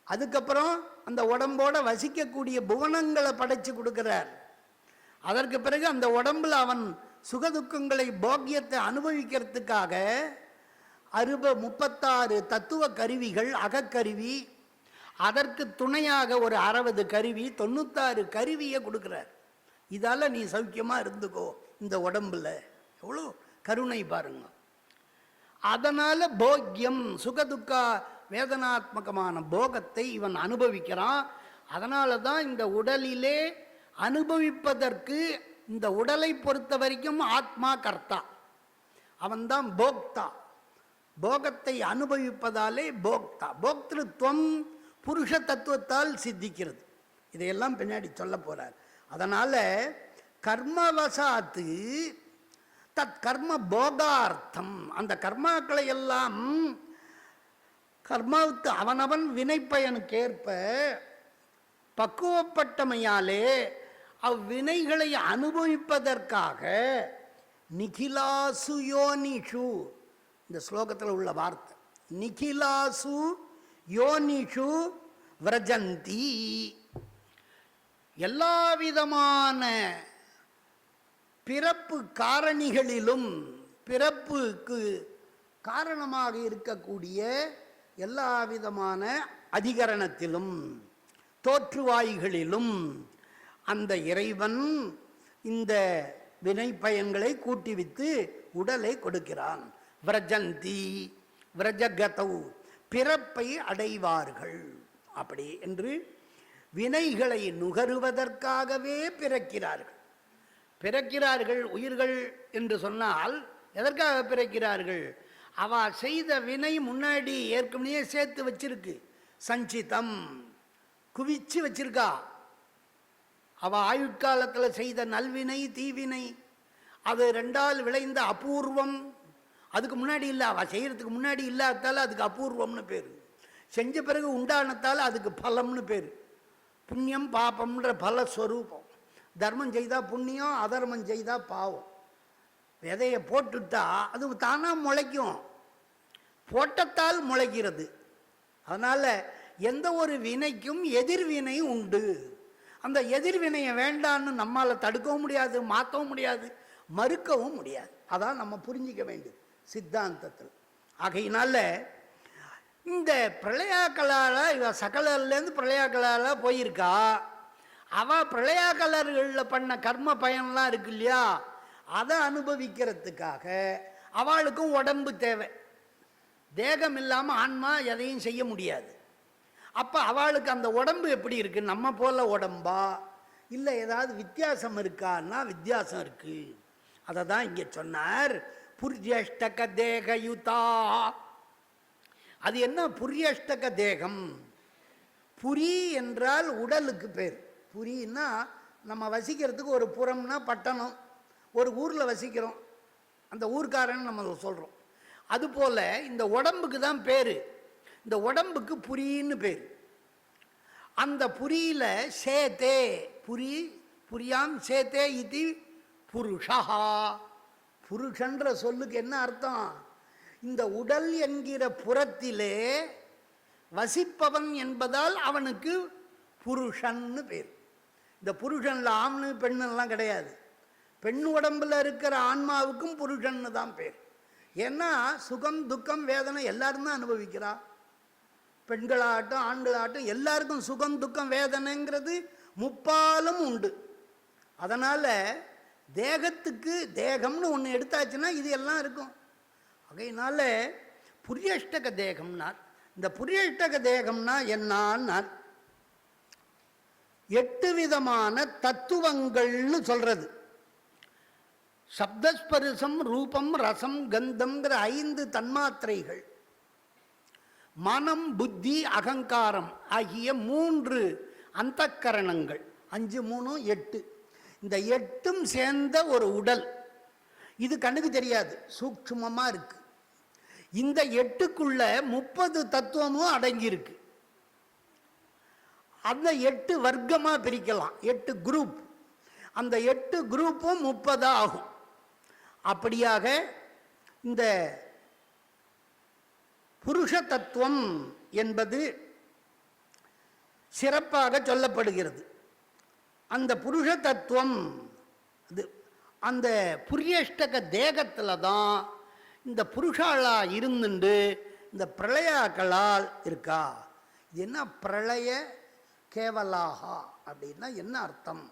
அதுக்கப்புறம் அந்த உடம்போட வசிக்கக்கூடிய புவனங்களை படைச்சு கொடுக்கிறார். அதற்கு பிறகு அந்த உடம்பில் அவன் சுகதுக்கங்களை போக்கியத்தை அனுபவிக்கிறதுக்காக 36 தத்துவ கருவிகள், அகக்கருவி, அதற்கு துணையாக ஒரு 60 கருவி, 96 கருவியை கொடுக்குறார். இதால் நீ சௌக்கியமாக இருந்துக்கோ இந்த உடம்புல. எவ்வளோ கருணை பாருங்க. அதனால் போக்கியம், சுகதுக்கா வேதனாத்மகமான போகத்தை இவன் அனுபவிக்கிறான். அதனால தான் இந்த உடலிலே அனுபவிப்பதற்கு இந்த உடலை பொறுத்த வரைக்கும் ஆத்மா கர்த்தா, அவன்தான் போக்தா. போகத்தை அனுபவிப்பதாலே போக்தா. போக்திருத்துவம் புருஷ தத்துவத்தால் சித்திக்கிறது. இதையெல்லாம் பின்னாடி சொல்ல போறார். அதனால கர்மவசாத்து தத் கர்ம போகார்த்தம், அந்த கர்மாக்களை எல்லாம் கர்மாவுக்கு அவனவன் வினைப்பயனுக்கேற்ப பக்குவப்பட்டமையாலே அவ்வினைகளை அனுபவிப்பதற்காக நிகிலாசு யோனிஷு, இந்த ஸ்லோகத்தில் உள்ள வார்த்தை நிகிலாசு யோனிஷு விரஜந்தி, எல்லா விதமான பிறப்பு காரணிகளிலும், பிறப்புக்கு காரணமாக இருக்கக்கூடிய எல்லா விதமான அதிகரணத்திலும் தோற்றுவாய்களிலும் அந்த இறைவன் இந்த வினை பயன்களை கூட்டிவித்து உடலை கொடுக்கிறான். விரஜந்தி விரஜகதௌ, பிறப்பை அடைவார்கள். அப்படி என்று வினைகளை நுகருவதற்காகவே பிறக்கிறார்கள். உயிர்கள் என்று சொன்னால் எதற்காக பிறக்கிறார்கள்? அவ செய்த வினை முன்னாடி ஏற்கனவே சேர்த்து வச்சிருக்கு, சஞ்சிதம் குவிச்சு வச்சிருக்கா. அவள் ஆயுட்காலத்தில் செய்த நல்வினை தீவினை அது ரெண்டால் விளைந்த அபூர்வம். அதுக்கு முன்னாடி இல்லை, அவள் செய்கிறதுக்கு முன்னாடி இல்லாதால அதுக்கு அபூர்வம்னு பேர். செஞ்ச பிறகு உண்டானத்தால் அதுக்கு பலம்னு பேர். புண்ணியம் பாபம்ன்ற பலஸ்வரூபம். தர்மம் செய்தால் புண்ணியம், அதர்மம் செய்தால் பாவம். விதையை போட்டுட்டா அது தானாக முளைக்கும், போட்டத்தால் முளைக்கிறது. அதனால் எந்த ஒரு வினைக்கும் எதிர்வினை உண்டு. அந்த எதிர்வினையை வேண்டான்னு நம்மால் தடுக்கவும் முடியாது, மாற்றவும் முடியாது, மறுக்கவும் முடியாது. அதான் நம்ம புரிஞ்சிக்க வேண்டியது சித்தாந்தத்தில். ஆகையினால இந்த பிரளயாக்களால் இவ சகலர்லேருந்து பிரளயாக்களால் போயிருக்கா. அவள் பிரளயாக்கலர்களில் பண்ண கர்ம பயன்லாம் இருக்கு இல்லையா, அதை அனுபவிக்கிறதுக்காக அவளுக்கும் உடம்பு தேவை. தேகம் இல்லாமல் ஆன்மா எதையும் செய்ய முடியாது. அப்போ அவளுக்கு அந்த உடம்பு எப்படி இருக்குது, நம்ம போல உடம்பா இல்லை ஏதாவது வித்தியாசம் இருக்கான்னா வித்தியாசம் இருக்குது. அதை தான் இங்கே சொன்னார். புரியஷ்டக தேகயுதா. அது என்ன புரியஷ்டக தேகம்? புரி என்றால் உடலுக்கு பேர். புரின்னா நம்ம வசிக்கிறதுக்கு ஒரு புறம்னா பட்டணம், ஒரு ஊரில் வசிக்கிறோம், அந்த ஊர்க்காரன்னு நம்ம சொல்கிறோம். அதுபோல் இந்த உடம்புக்கு தான் பேர். இந்த உடம்புக்கு புரின்னு பேர். அந்த புரியில் சேத்தே, புரி புரியாம் சேத்தே இது புருஷா. புருஷன்ற சொல்லுக்கு என்ன அர்த்தம்? இந்த உடல் என்கிற புறத்திலே வசிப்பவன் என்பதால் அவனுக்கு புருஷன்னு பேர். இந்த புருஷன்ல ஆண் பெண்ணெல்லாம் கிடையாது. பெண் உடம்புல இருக்கிற ஆன்மாவுக்கும் புருஷன்னு தான் பேர். ஏன்னா சுகம் துக்கம் வேதனை எல்லாரும் தான் அனுபவிக்கிறா. பெண்களாகட்டும் ஆண்களாகட்டும் எல்லாருக்கும் சுகம் துக்கம் வேதனைங்கிறது முப்பாலும் உண்டு. அதனால் தேகத்துக்கு தேகம்னு ஒன்று எடுத்தாச்சுன்னா இது எல்லாம் இருக்கும். அதனால புரியஷ்டக தேகம்னார். இந்த புரியஷ்டக தேகம்னா என்னான்னார், 8 விதமான தத்துவங்கள்னு சொல்றது. சப்தஸ்பரிசம் ரூபம் ரசம் கந்தம்ங்கிற 5 தன்மாத்திரைகள், மனம் புத்தி அகங்காரம் ஆகிய 3 அந்தக்கரணங்கள், 5 3 8. இந்த 8ம் சேர்ந்த ஒரு உடல். இது கண்ணுக்கு தெரியாது, சூக்ஷ்மமாக இருக்கு. இந்த 8க்குள்ள 30 தத்துவமும் அடங்கியிருக்கு. அந்த 8 வர்க்கமாக பிரிக்கலாம், 8 குரூப். அந்த 8 குரூப்பும் 30 ஆகும். அப்படியாக இந்த புருஷ தத்துவம் என்பது சிறப்பாக சொல்லப்படுகிறது. அந்த புருஷ தத்துவம் அந்த புரியஷ்டக தேகத்தில் தான் இந்த புருஷாளா இருந்துண்டு இந்த பிரளயாக்களால் இருக்கா. இது என்ன பிரளய கேவலாகா அப்படின்னா என்ன அர்த்தம்?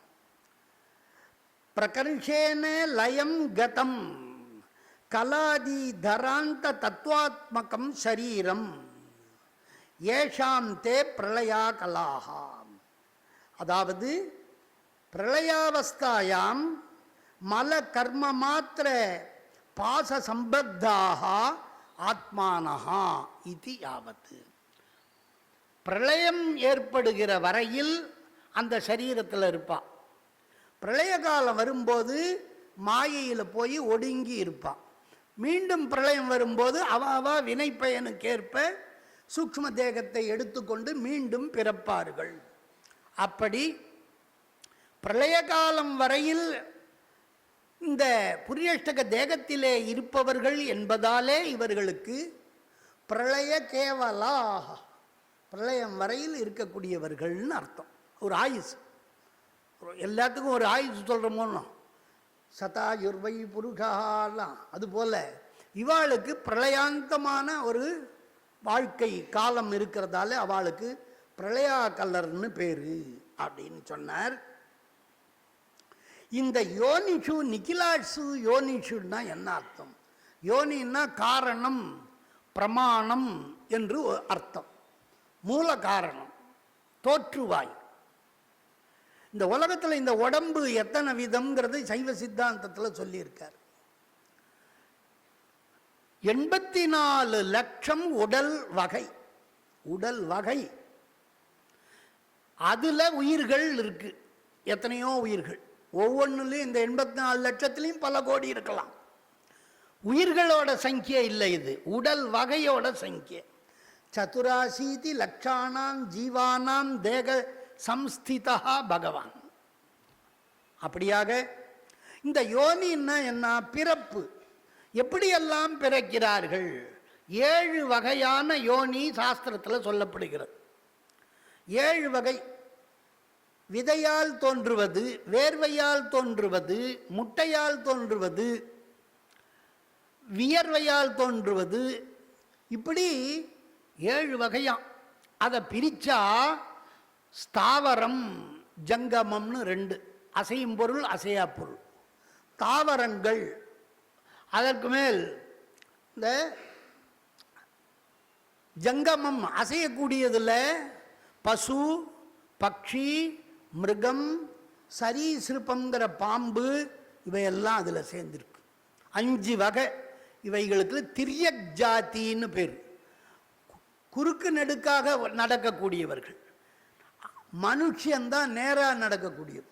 பிரகர்ஷேன லயம் கதம் கலாதி தராந்த தத்துவாத்மகம் சரீரம் ஏஷாம் தே பிரளயா கலாகா. அதாவது பிரளயாவஸ்தாயாம் மல கர்ம மாத்திர பாச சம்பத்தாக ஆத்மானஹா இது யாவத்து. பிரளயம் ஏற்படுகிற வரையில் அந்த சரீரத்தில் இருப்பான். பிரளய காலம் வரும்போது மாயையில் போய் ஒடுங்கி இருப்பான். மீண்டும் பிரளயம் வரும்போது அவ வினை பயனுக்கேற்ப சூக்ஷ்ம தேகத்தை எடுத்துக்கொண்டு மீண்டும் பிறப்பார்கள். அப்படி பிரளய காலம் வரையில் இந்த புரியஷ்டக தேகத்திலே இருப்பவர்கள் என்பதாலே இவர்களுக்கு பிரளய கேவலாக, பிரளயம் வரையில் இருக்கக்கூடியவர்கள்னு அர்த்தம். ஒரு ஆயுசு, எல்லாத்துக்கும் ஒரு ஆயுசு சொல்கிறோமோ, சதாயுர்வை புருஷாலாம். அதுபோல் இவாளுக்கு பிரளயாந்தமான ஒரு வாழ்க்கை காலம் இருக்கிறதால அவளுக்கு பிரளயா கல்லர்னு பேர் அப்படின்னு சொன்னார். இந்த யோனிஷு நிகிலாட்சு யோனிஷுன்னா என்ன அர்த்தம்? யோனின்னா காரணம் பிரமாணம் என்று அர்த்தம். மூல காரணம், தோற்றுவாய். இந்த உலகத்தில் இந்த உடம்பு எத்தனை விதம்ங்கிறது சைவ சித்தாந்தத்தில் சொல்லியிருக்கார். 84 லட்சம் உடல் வகை. உடல் வகை, அதுல உயிர்கள் இருக்கு. எத்தனையோ உயிர்கள், ஒவ்வொன்றுலையும் இந்த 84 லட்சத்துலேயும் பல கோடி இருக்கலாம். உயிர்களோட சங்கியை இல்லை, இது உடல் வகையோட சங்கியை. சதுராசீதி லட்சானாம் ஜீவானாம் தேக சம்ஸ்திதா பகவான். அப்படியாக இந்த யோனின்னா என்ன? பிறப்பு. எப்படியெல்லாம் பிறக்கிறார்கள்? 7 வகையான யோனி சாஸ்திரத்தில் சொல்லப்படுகிறது. 7 வகை. விதையால் தோன்றுவது, வேர்வையால் தோன்றுவது, முட்டையால் தோன்றுவது, வியர்வையால் தோன்றுவது, இப்படி 7 வகையாம். அதை பிரித்தா ஸ்தாவரம் ஜங்கமம்னு 2, அசையும் பொருள் அசையா பொருள். தாவரங்கள், அதற்கு மேல் இந்த ஜங்கமம் அசையக்கூடியதில் பசு, பக்ஷி, மிருகம், சரீசிருப்பங்கிற பாம்பு, இவையெல்லாம் அதில் சேர்ந்துருக்கு. 5 வகை. இவைகளுக்கு திரியக் ஜாத்தின்னு பேர். குறுக்கு நெடுக்காக நடக்கக்கூடியவர்கள். மனுஷன்தான் நேராக நடக்கக்கூடியது,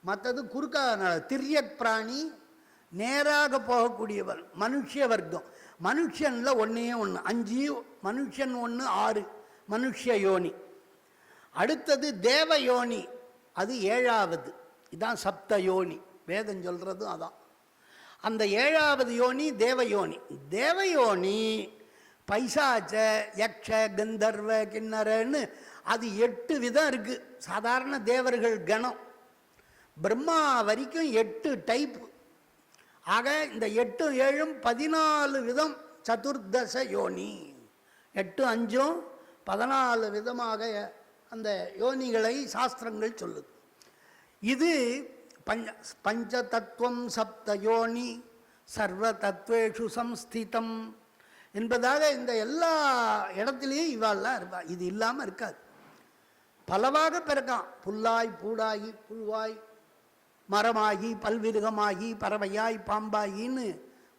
மற்றது குறுக்காக. திரியக் பிராணி நேராக போகக்கூடியவர் மனுஷ வர்க்கம். மனுஷனில் 1 5, மனுஷன் 1 6 மனுஷ யோனி. அடுத்தது தேவ யோனி, அது 7வது. இதுதான் சப்த யோனி, வேதம் சொல்கிறதும் அதான். அந்த 7வது யோனி தேவயோனி. தேவயோனி பைசாச்ச, யக்ஷ, கந்தர்வ, கிண்ணறன்னு அது 8 விதம் இருக்குது. சாதாரண தேவர்கள் கணம். பிரம்மா வரைக்கும் 8 டைப். ஆக இந்த 8 7 14 விதம் சதுர்தச யோனி. 8 5 14 விதமாக அந்த யோனிகளை சாஸ்திரங்கள் சொல்லுது. இது பஞ்ச தத்துவம் சப்த யோனி சர்வ தத்துவேஷு சம்ஸ்திதம் என்பதாக இந்த எல்லா இடத்துலையும் இவாள்லாம் இருப்பா. இது இல்லாமல் இருக்காது. பலவாக பிறக்கான். புல்லாய் பூடாகி புழுவாய் மரமாகி பல்விருகமாகி பறவையாய் பாம்பாயின்னு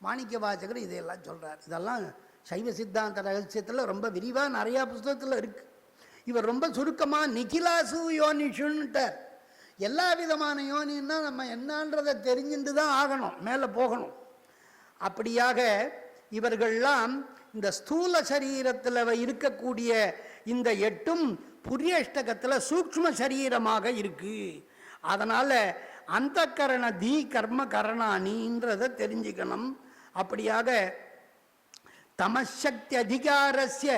மாணிக்க வாசகர் இதையெல்லாம் சொல்கிறார். இதெல்லாம் சைவ சித்தாந்த ரகசியத்தில் ரொம்ப விரிவாக நிறையா புஸ்தகத்தில் இருக்குது. இவர் ரொம்ப சுருக்கமாக நிகிலாசு யோனிஷுன்ட்டார். எல்லா விதமான யோனின்னா நம்ம என்னன்றதை தெரிஞ்சுட்டு தான் ஆகணும், மேலே போகணும். அப்படியாக இவர்கள்லாம் இந்த ஸ்தூல சரீரத்தில் இருக்கக்கூடிய இந்த 8ம் புரியஷ்டகத்தில் சூக்ஷ்ம சரீரமாக இருக்கு. அதனால் அந்த கரண தி கர்ம கரணானின்றதை தெரிஞ்சுக்கணும். அப்படியாக தமசக்தி அதிகாரஸ்ய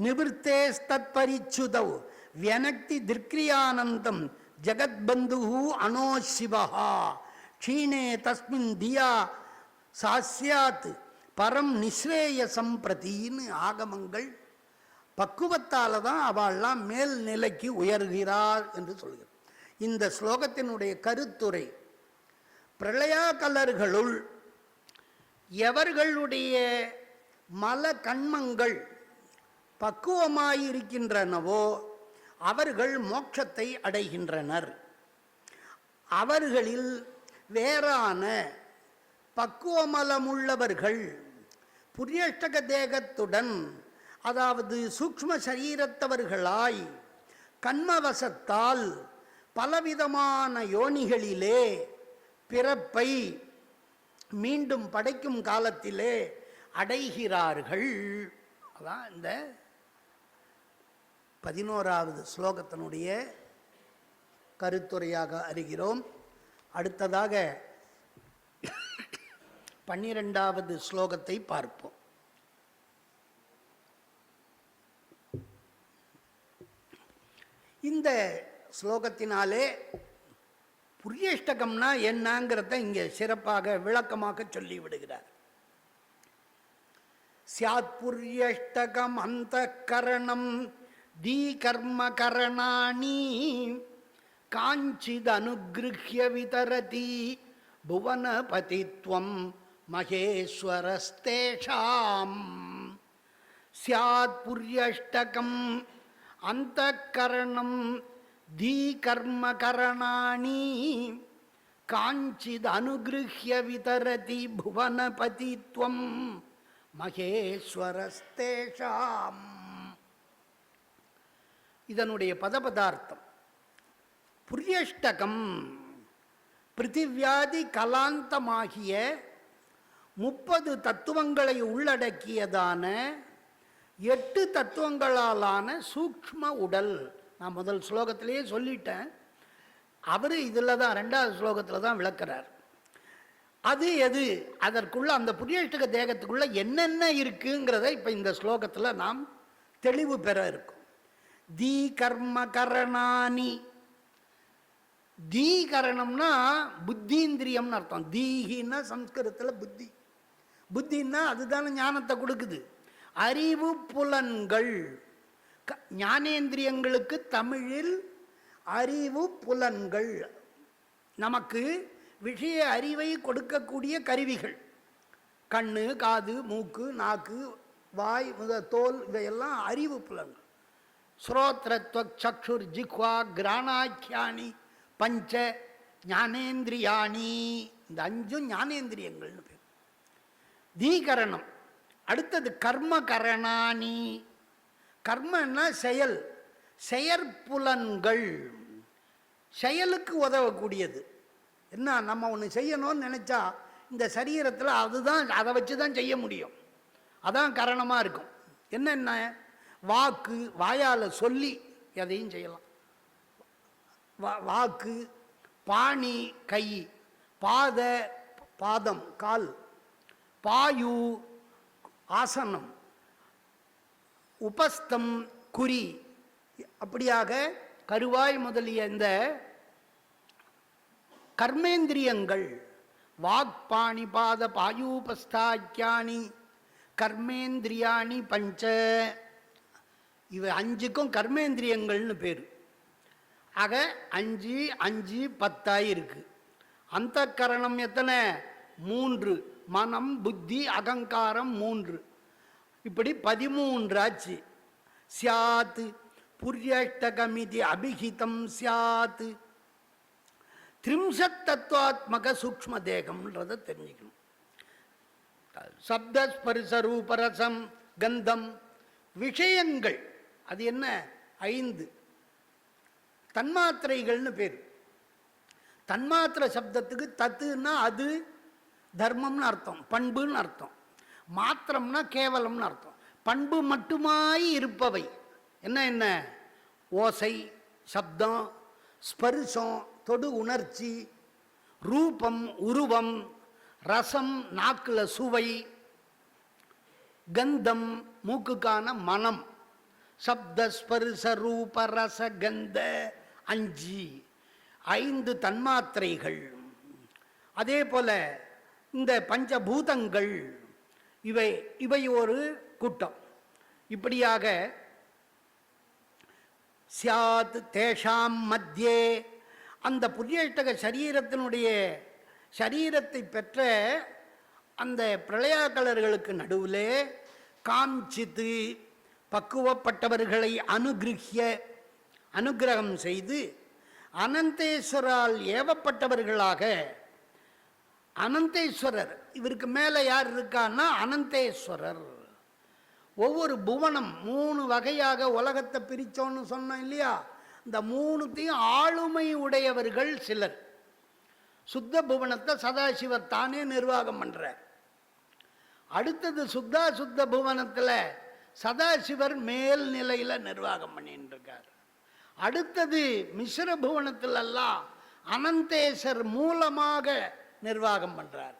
நிவர்த்தேஸ்தத்பரிச்சுதௌ வியனக்தி திருக்ரியானந்தம் ஜகத்பந்து அனோசிவா க்ஷீணே தஸ்மின் தியா சாஸ்யாத் பரம் நிஸ்ரேயசம் பிரதின்னு ஆகமங்கள். பக்குவத்தால் தான் அவள்லாம் மேல் நிலைக்கு உயர்கிறார் என்று சொல்கிறார். இந்த ஸ்லோகத்தினுடைய கருத்துரை, பிரளயா கலர்களுள் எவர்களுடைய மல கண்மங்கள் பக்குவமாயிருக்கின்றனவோ அவர்கள் மோட்சத்தை அடைகின்றனர். அவர்களில் வேறான பக்குவமலமுள்ளவர்கள் புரியஷ்டக தேகத்துடன், அதாவது சூக்ஷ்ம சரீரத்தவர்களாய் கண்மவசத்தால் பலவிதமான யோனிகளிலே பிறப்பை மீண்டும் படைக்கும் காலத்திலே அடைகிறார்கள். அதான் இந்த 11வது ஸ்லோகத்தினுடைய கருத்துரையாக அறிகிறோம். அடுத்ததாக 12வது ஸ்லோகத்தை பார்ப்போம். இந்த ஸ்லோகத்தினாலே புரியஷ்டகம்னா என்னங்கிறத இங்கே சிறப்பாக விளக்கமாக சொல்லிவிடுகிறார். ஸ்யாத் புரியஷ்டகம் அந்த கரணம் தி கர்ம கரணாணி காஞ்சித் அனுகிருஹ்ய விதரதி புவனபதித்வம் மகேஸ்வரஸ்தேஷாம். ஸ்யாத் புரியஷ்டகம் அந்த கரணம் தி கர்ம கரணாணி காஞ்சித் அனுகிருஹ்ய விதரதி புவனபதித்வம் மகேஸ்வரஸ்தேஷாம். இதனுடைய பதபதார்த்தம் புரியஷ்டகம் பிருத்திவியாதி கலாந்தமாகிய 30 தத்துவங்களை உள்ளடக்கியதான 8 தத்துவங்களாலான சூக்ஷ்ம உடல். நான் முதல் ஸ்லோகத்திலேயே சொல்லிட்டேன். அவர் இதில் தான் 2வது ஸ்லோகத்தில் தான் விளக்குறார். அது எது, அதற்குள்ள அந்த புரியஷ்டக தேகத்துக்குள்ள என்னென்ன இருக்குங்கிறத இப்போ இந்த ஸ்லோகத்தில் நாம் தெளிவு பெற இருக்கும். தி கர்ம கரணானி. தீகரணம்னா புத்தீந்திரியம்னு அர்த்தம். தீஹின்னா சம்ஸ்கிருதத்தில் புத்தி. புத்தின்னா அதுதானே ஞானத்தை கொடுக்குது. அறிவு புலன்கள், ஞானேந்திரியங்களுக்கு தமிழில் அறிவு புலன்கள். நமக்கு விஷய அறிவை கொடுக்கக்கூடிய கருவிகள். கண்ணு, காது, மூக்கு, நாக்கு, வாய், தோல், இவையெல்லாம் அறிவு புலன்கள். ஸ்ரோத்ரத்வ சக்ஷுர் ஜிஹ்வா கிராணாக்கியானி பஞ்ச ஞானேந்திரியாணி. இந்த 5 ஞானேந்திரியங்கள்னு பேர். தீகரணம். அடுத்தது கர்ம கரணானி. கர்மன்னா செயல், செயற்புலன்கள், செயலுக்கு உதவக்கூடியது. என்ன, நம்ம ஒன்று செய்யணும்னு நினச்சா இந்த சரீரத்தில் அதுதான், அதை வச்சு தான் செய்ய முடியும். அதான் காரணமாக இருக்கும். என்னென்ன, வாக்கு, வாயால் சொல்லி எதையும் செய்யலாம். வாக்கு, பாணி கை, பாத பாதம் கால், பாயு ஆசனம், உபஸ்தம் குறி. அப்படியாக கருவாய் முதலிய இந்த கர்மேந்திரியங்கள், வாக்பாணி பாத பாயூபஸ்தாக்கியானி கர்மேந்திரியாணி பஞ்ச, இவை 5க்கும் கர்மேந்திரியங்கள்னு பேர். ஆக 5 5 10 இருக்கு. அந்த கரணம் எத்தனை? 3. மனம், புத்தி, அகங்காரம் 3. இப்படி 13 ஆச்சு. சியாத் புரியஷ்டகமிதி அபிஹிதம் சியாத். 30 தத்துவாத்மக சூக்ஷ்ம தேகம்ன்றதை தெரிஞ்சுக்கணும். சப்த ஸ்பர்ச ரூபரசம் கந்தம் விஷயங்கள். அது என்ன? 5 தன்மாத்திரைகள்னு பேர். தன்மாத்திரை சப்தத்துக்கு தத்துன்னா அது தர்மம்னு அர்த்தம், பண்புன்னு அர்த்தம். மாத்திரம்னா கேவலம்னு அர்த்தம். பண்பு மட்டுமாய் இருப்பவை என்ன என்ன? ஓசை, சப்தம், ஸ்பர்சம் தொடு உணர்ச்சி, ரூபம் உருவம், ரசம் நாக்குல சுவை, கந்தம் மூக்குக்கான மனம். சப்த ஸ்பர்ச ரூப ரச கந்த 5 தன்மாத்திரைகள். அதே போல இந்த பஞ்சபூதங்கள், இவை ஒரு கூட்டம். இப்படியாக சியாத் தேஷாம் மத்தியே, அந்த புரியஷ்டக சரீரத்தினுடைய சரீரத்தை பெற்ற அந்த பிரளயாக்கலர்களுக்கு நடுவிலே காஞ்சித்து பக்குவப்பட்டவர்களை அனுகிரகம் செய்து அனந்தேஸ்வரால் ஏவப்பட்டவர்களாக, அனந்தேஸ்வரர் இவருக்கு மேலே யார் இருக்கான்னா அனந்தேஸ்வரர். ஒவ்வொரு புவனம் 3 வகையாக உலகத்தை பிரித்தோன்னு சொன்னோம் இல்லையா? இந்த 3த்தையும் ஆளுமை உடையவர்கள் சிலர். சுத்த புவனத்தை சதாசிவர் தானே நிர்வாகம் பண்ணுறார். அடுத்தது சுத்த புவனத்தில் சதாசிவர் மேல் நிலையில் நிர்வாகம் பண்ணிட்டு இருக்கார். அடுத்தது மிஸ்ர புவனத்திலெல்லாம் அனந்தேசர் மூலமாக நிர்வாகம் பண்ணுறார்.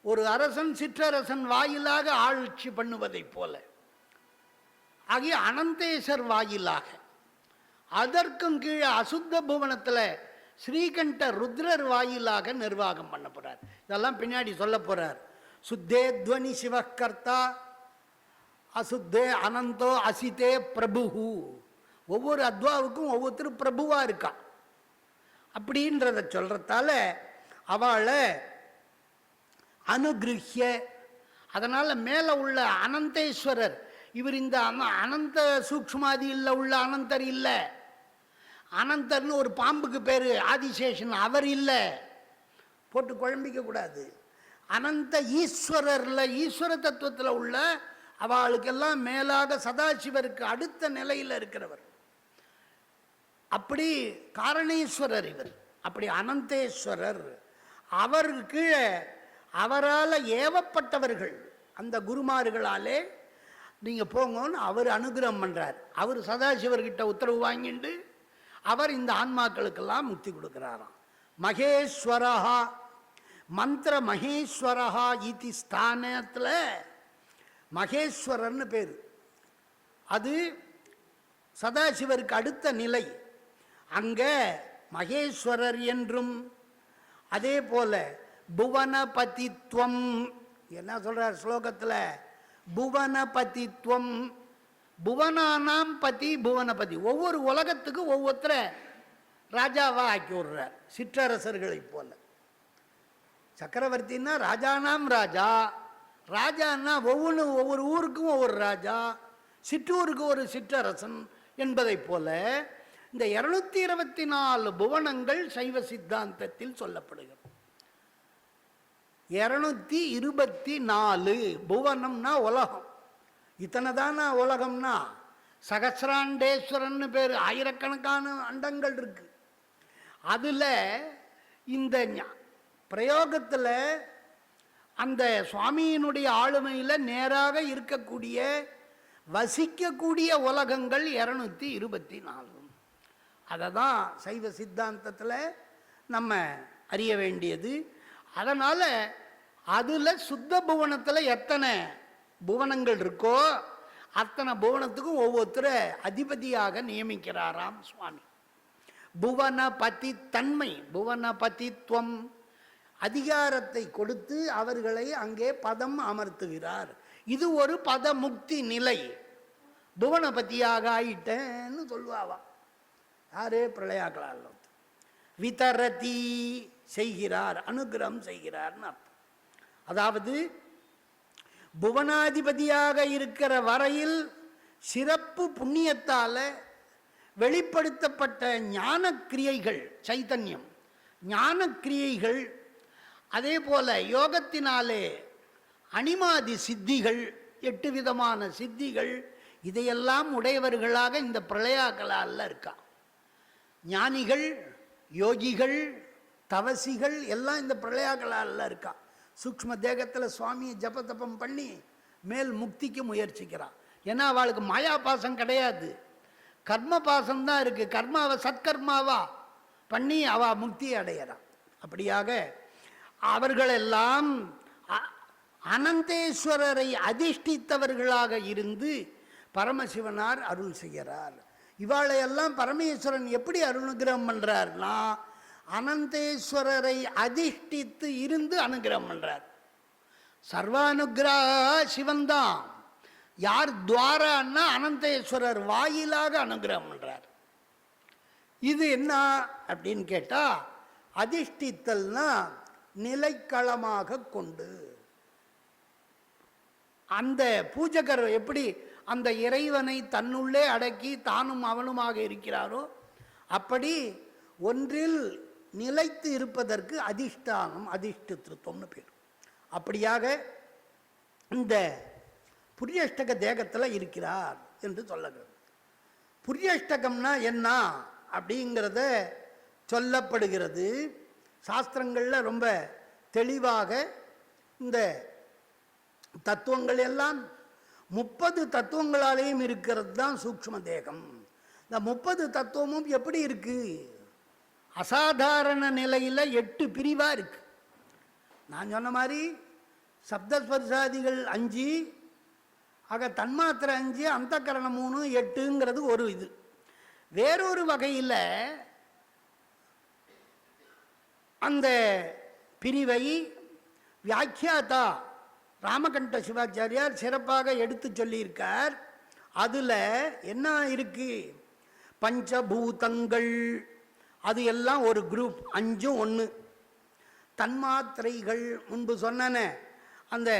ஒரு அரசன் சிற்றரசன் வாயிலாக ஆட்சி பண்ணுவதை போல ஆகிய அனந்தேசர் வாயிலாக. அதற்கும் கீழே அசுத்த புவனத்தில் ஸ்ரீகண்ட ருத்ரர் வாயிலாக நிர்வாகம் பண்ண போகிறார். இதெல்லாம் பின்னாடி சொல்ல போகிறார். சுத்தே துவனி சிவகர்த்தா, அசுத்தே அனந்தோ அசிதே பிரபு. ஒவ்வொரு அத்வாவுக்கும் ஒவ்வொருத்தரும் பிரபுவா இருக்கா. அப்படின்றத சொல்றதால அவளை அனுகிரகிய. அதனால மேல உள்ள அனந்தேஸ்வரர் இவர் இந்த அனந்த சூக்ஷ்மாதியில் உள்ள அனந்தர் இல்லை. அனந்தர்னு ஒரு பாம்புக்கு பேரு ஆதிசேஷன், அவர் இல்லை. போட்டு குழம்பிக்க கூடாது. அனந்த ஈஸ்வரர்ல ஈஸ்வர தத்துவத்தில் உள்ள அவளுக்கெல்லாம் மேலாக சதாசிவருக்கு அடுத்த நிலையில் இருக்கிறவர். அப்படி காரணேஸ்வரர் இவர், அப்படி அனந்தேஸ்வரர். அவர் கீழே அவரால் ஏவப்பட்டவர்கள் அந்த குருமார்களாலே நீங்கள் போங்கன்னு அவர் அனுகிரகம் பண்ணுறார். அவர் சதாசிவர்கிட்ட உத்தரவு வாங்கிட்டு அவர் இந்த ஆன்மாக்களுக்கெல்லாம் முக்தி கொடுக்குறாராம். மகேஸ்வரஹா மந்திர மகேஸ்வரஹா இதி ஸ்தானத்தில் மகேஸ்வரர்னு பேர். அது சதாசிவருக்கு அடுத்த நிலை. அங்கே மகேஸ்வரர் என்றும், அதே போல புவனபதித்வம், என்ன சொல்றார் ஸ்லோகத்தில், புவனபதித்வம், புவனானாம் பதி புவனபதி, ஒவ்வொரு உலகத்துக்கும் ஒவ்வொருத்தர ராஜாவா ஆக்கி விடுறார், சிற்றரசர்களை போல. சக்கரவர்த்தின்னா ராஜானாம் ராஜா, ராஜான்னா ஒவ்வொரு ஊருக்கும் ஒவ்வொரு ராஜா, சிற்றூருக்கு ஒரு சிற்றரசன் என்பதை போல இந்த 224 புவனங்கள் சைவ சித்தாந்தத்தில் சொல்லப்படுகிறது. 224 புவனம்னா உலகம். இத்தனை தானா உலகம்னா? சகசிராண்டேஸ்வரன் பேர், ஆயிரக்கணக்கான அண்டங்கள் இருக்கு. அதுல இந்த பிரயோகத்தில் அந்த சுவாமியினுடைய ஆளுமையில் நேராக இருக்கக்கூடிய வசிக்கக்கூடிய உலகங்கள் 224. அதை தான் சைவ சித்தாந்தத்தில் நம்ம அறிய வேண்டியது. அதனால் அதில் சுத்த புவனத்தில் எத்தனை புவனங்கள் இருக்கோ அத்தனை புவனத்துக்கும் ஒவ்வொருத்தரை அதிபதியாக நியமிக்கிறாராம் சுவாமி. புவனபதி தன்மை, புவனபதித்வம், அதிகாரத்தை கொடுத்து அவர்களை அங்கே பதம் அமர்த்துகிறார். இது ஒரு பதமுக்தி நிலை. புவனபதியாக ஆயிட்டேன்னு சொல்லுவாவா யாரே பிரளயாக்களால் விதரதி செய்கிறார், அனுகிரகம் செய்கிறார்னு அர்த்தம். அதாவது புவனாதிபதியாக இருக்கிற வரையில் சிறப்பு புண்ணியத்தால் வெளிப்படுத்தப்பட்ட ஞான கிரியைகள், சைத்தன்யம் ஞான கிரியைகள், அதே போல யோகத்தினாலே அனிமாதி சித்திகள், 8 விதமான சித்திகள், இதையெல்லாம் உடையவர்களாக இந்த பிரளயாக்களால் இருக்கா. ஞானிகள், யோகிகள், தவசிகள் எல்லாம் இந்த பிரளயாக்களால் இருக்கா. சூக்ஷ்ம தேகத்தில் சுவாமியை ஜபதபம் பண்ணி மேல் முக்திக்கு முயற்சிக்கிறான். ஏன்னா அவளுக்கு மாயா பாசம் கிடையாது, கர்ம பாசம் தான் இருக்கு. கர்மாவை சத்கர்மாவா பண்ணி அவ முக்தி அடையிறான். அப்படியாக அவர்களெல்லாம் அனந்தேஸ்வரரை அதிஷ்டித்தவர்களாக இருந்து பரமசிவனார் அருள் செய்கிறார். இவாளையெல்லாம் பரமேஸ்வரன் எப்படி அனுகிரகம் பண்றார்னா அனந்தேஸ்வரரை அதிஷ்டித்து இருந்து அனுகிரகம் பண்றார். சர்வானுகிரக சிவன்தான். யார் துவாரான்னா அனந்தேஸ்வரர் வாயிலாக அனுகிரகம் பண்றார். இது என்ன அப்படின்னு கேட்டா, அதிஷ்டித்தல்னா நிலைக்களமாக கொண்டு. அந்த பூஜகர் எப்படி அந்த இறைவனை தன்னுள்ளே அடக்கி தானும் அவனுமாக இருக்கிறாரோ அப்படி ஒன்றில் நிலைத்து இருப்பதற்கு அதிஷ்டானம், அதிஷ்டித்வம்னு பேர். அப்படியாக இந்த புரியஷ்டக தேகத்தில் இருக்கிறார் என்று சொல்லுகிறது. புரியஷ்டகம்னா என்ன அப்படிங்கிறத சொல்லப்படுகிறது. சாஸ்திரங்களில் ரொம்ப தெளிவாக இந்த தத்துவங்கள் எல்லாம் 30 தத்துவங்களாலேயும் இருக்கிறது தான் சூக்ஷ்ம தேகம். இந்த 30 தத்துவமும் எப்படி இருக்கு? அசாதாரண நிலையில் 8 பிரிவாக இருக்கு. நான் சொன்ன மாதிரி சப்தஸ்பர்சாதிகள் 5, ஆக தன்மாத்திரை 5, அந்தக்கரணம் 3, 8ங்கிறது ஒரு இது. வேறொரு வகையில் அந்த பிரிவை வியாக்கியாதா ராமகண்ட சிவாச்சாரியார் சிறப்பாக எடுத்து சொல்லியிருக்கார். அதில் என்ன இருக்கு? பஞ்சபூதங்கள் அது எல்லாம் ஒரு குரூப், 5 1. தன்மாத்திரைகள் முன்பு சொன்ன அந்த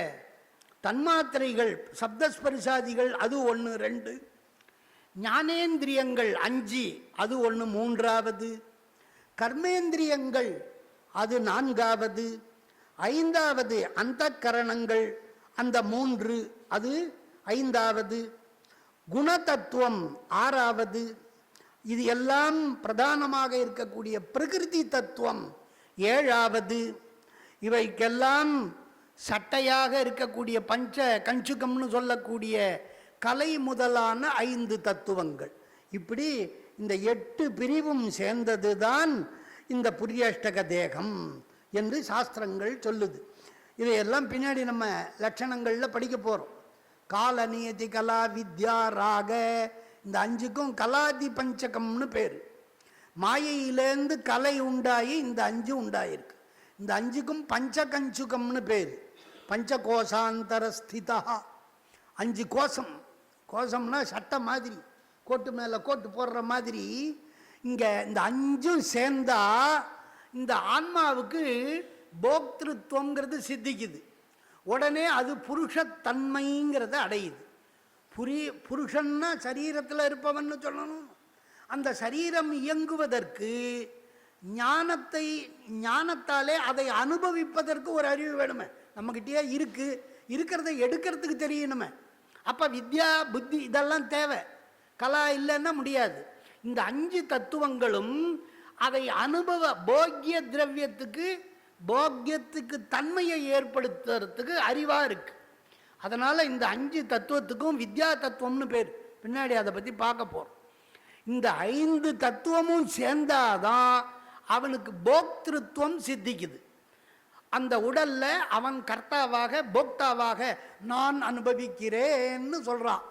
தன்மாத்திரைகள் சப்தஸ்பரிசாதிகள் அது 1 2. ஞானேந்திரியங்கள் 5 அது 1 3வது. கர்மேந்திரியங்கள் அது 4வது. 5வது அந்தக்கரணங்கள் அந்த 3 அது 5வது. குணதத்துவம் 6வது. இது எல்லாம் பிரதானமாக இருக்கக்கூடிய பிரகிருதி தத்துவம் 7வது. இவைக்கெல்லாம் சட்டையாக இருக்கக்கூடிய பஞ்ச கஞ்சுகம்னு சொல்லக்கூடிய கலை முதலான 5 தத்துவங்கள். இப்படி இந்த 8 பிரிவும் சேர்ந்தது தான் இந்த புரியஷ்டக தேகம் என்று சாஸ்திரங்கள் சொல்லுது. இதையெல்லாம் பின்னாடி நம்ம லட்சணங்களில் படிக்க போகிறோம். கால நியதி கலா வித்யா ராக, இந்த 5க்கும் கலாதி பஞ்சகம்னு பேர். மாயையிலேருந்து கலை உண்டாகி இந்த 5 உண்டாயிருக்கு. இந்த 5க்கும் பஞ்சகஞ்சுகம்னு பேர். பஞ்சகோஷாந்தரஸ்திதா, 5 கோஷம். கோஷம்னா சட்டை மாதிரி, கோட்டு மேலே கோட்டு போடுற மாதிரி. இங்கே இந்த 5ம் சேர்ந்தா இந்த ஆன்மாவுக்கு போக்திருத்துவங்கிறது சித்திக்குது. உடனே அது புருஷத்தன்மைங்கிறத அடையுது. புருஷன்னா சரீரத்தில் இருப்பவன்னு சொல்லணும். அந்த சரீரம் இயங்குவதற்கு ஞானத்தாலே அதை அனுபவிப்பதற்கு ஒரு அறிவு வேணுமே. நம்மகிட்டயே இருக்கிறத எடுக்கிறதுக்கு தெரியணுமே. அப்போ வித்யா புத்தி இதெல்லாம் தேவை. கலா இல்லைன்னா முடியாது. இந்த 5 தத்துவங்களும் அதை போக்கிய திரவியத்துக்கு போக்கியத்துக்கு தன்மையை ஏற்படுத்துறதுக்கு அறிவாக இருக்கு. அதனால் இந்த 5 தத்துவத்துக்கும் வித்யா தத்துவம்னு பேர். பின்னாடி அதை பற்றி பார்க்க போகிறோம். இந்த 5 தத்துவமும் சேர்ந்தாதான் அவனுக்கு போக்திருத்துவம் சித்திக்குது. அந்த உடல்ல அவன் கர்த்தாவாக போக்தாவாக நான் அனுபவிக்கிறேன்னு சொல்றான்.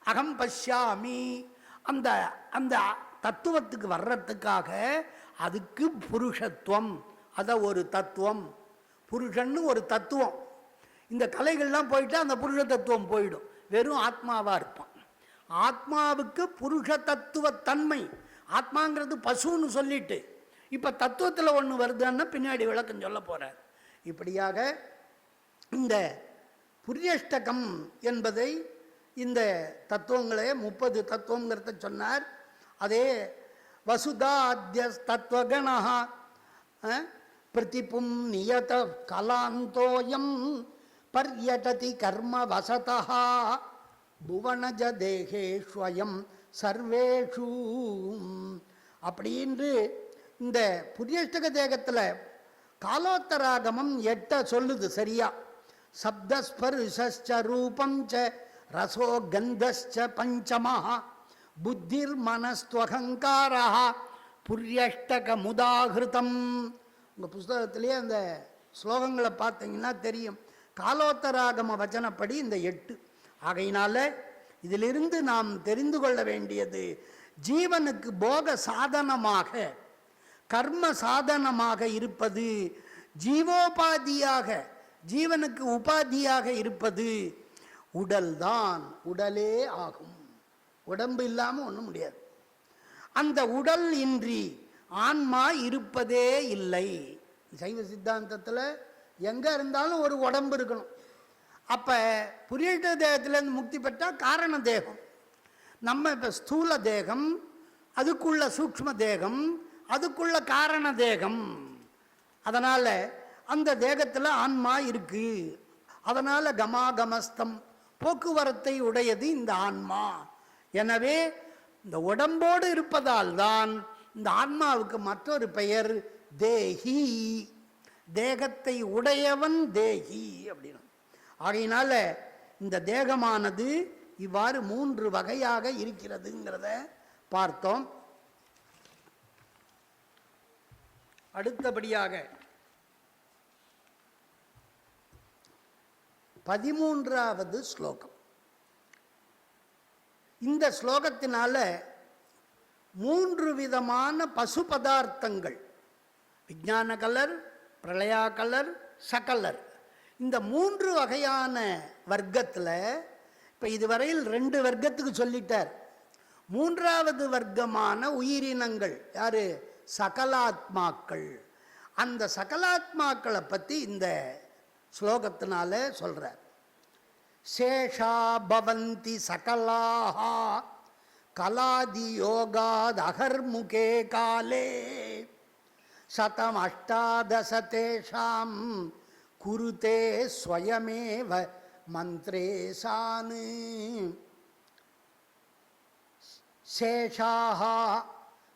அகம் பஷ்யாமி. அந்த அந்த தத்துவத்துக்கு வர்றதுக்காக அதுக்கு புருஷத்துவம், அத ஒரு தத்துவம். புருஷன்னு ஒரு தத்துவம். இந்த கலைகள்லாம் போயிட்டு அந்த புருஷ தத்துவம் போயிடும். வெறும் ஆத்மாவா இருப்பான். ஆத்மாவுக்கு புருஷ தத்துவ தன்மை. ஆத்மாங்கிறது பசுன்னு சொல்லிட்டு இப்போ தத்துவத்தில் ஒன்று வருதுன்னா பின்னாடி விளக்கம் சொல்ல போகிறார். இப்படியாக இந்த புரியஷ்டகம் என்பதை இந்த தத்துவங்களே 30 தத்துவங்கிறத சொன்னார். அதே வசுதாத்ய தத்துவகணா பிரதிபும் நியத கலாந்தோயம் பர்யடதி கர்ம வசதா புவனஜ தேகேஷ்வயம் சர்வேஷு. அப்படின்று இந்த புரியஷ்டக தேகத்தில் காலோத்தராகமம் 8 சொல்லுது சரியா. சப்தஸ்பர்ஷ ரூபம் ச ரசோ கந்தஸ்ச பஞ்சமா புத்திர் மனஸ்துவகங்காரா புரியஷ்டக முதாகிருதம். உங்கள் புஸ்தகத்திலே அந்த ஸ்லோகங்களை பார்த்தீங்கன்னா தெரியும். காலோத்தராகம வச்சனப்படி இந்த 8. ஆகையினால இதிலிருந்து நாம் தெரிந்து கொள்ள வேண்டியது, ஜீவனுக்கு போக சாதனமாக கர்ம சாதனமாக இருப்பது, ஜீவோபாதியாக ஜீவனுக்கு உபாதியாக இருப்பது உடல்தான். உடலே ஆகும். உடம்பு இல்லாமல் ஒன்றும் முடியாது. அந்த உடல் இன்றி ஆன்மா இருப்பதே இல்லை. சைவ சித்தாந்தத்தில் எங்கே இருந்தாலும் ஒரு உடம்பு இருக்கணும். அப்போ புரியஷ்ட தேகத்திலேருந்து முக்தி பெற்றால் காரண தேகம். நம்ம இப்போ ஸ்தூல தேகம், அதுக்குள்ள சூக்ஷ்ம தேகம், அதுக்குள்ள காரண தேகம். அதனால் அந்த தேகத்தில் ஆன்மா இருக்கு. அதனால் கமாகமஸ்தம் போக்குவரத்தை உடையது இந்த ஆன்மா. எனவே இந்த உடம்போடு இருப்பதால் தான் இந்த ஆன்மாவுக்கு மற்றொரு பெயர் தேஹி. தேகத்தை உடையவன் தேஹி அப்படின்னு. ஆகையினால இந்த தேகமானது இவ்வாறு 3 வகையாக இருக்கிறதுங்கிறத பார்த்தோம். அடுத்தபடியாக 13வது ஸ்லோகம். இந்த ஸ்லோகத்தினால 3 விதமான பசு பதார்த்தங்கள், விஞ்ஞான கலர், பிரளயா கலர், சகலர், இந்த 3 வகையான வர்க்கத்தில் இப்போ இதுவரையில் 2 வர்க்கத்துக்கு சொல்லிட்டார். 3வது வர்க்கமான உயிரினங்கள் யாரு? சகலாத்மாக்கள். அந்த சகலாத்மாக்களை பற்றி இந்த ஸ்லோகத்தினால சொல்றார். சேஷா பவந்தி சகலாஹா கலாதி யோகாத் அகர்முகே காலே சதம் அஷ்டாதசதேஷாம் குருதே ஸ்வயமேவ மந்த்ரேசானு. சேஷாக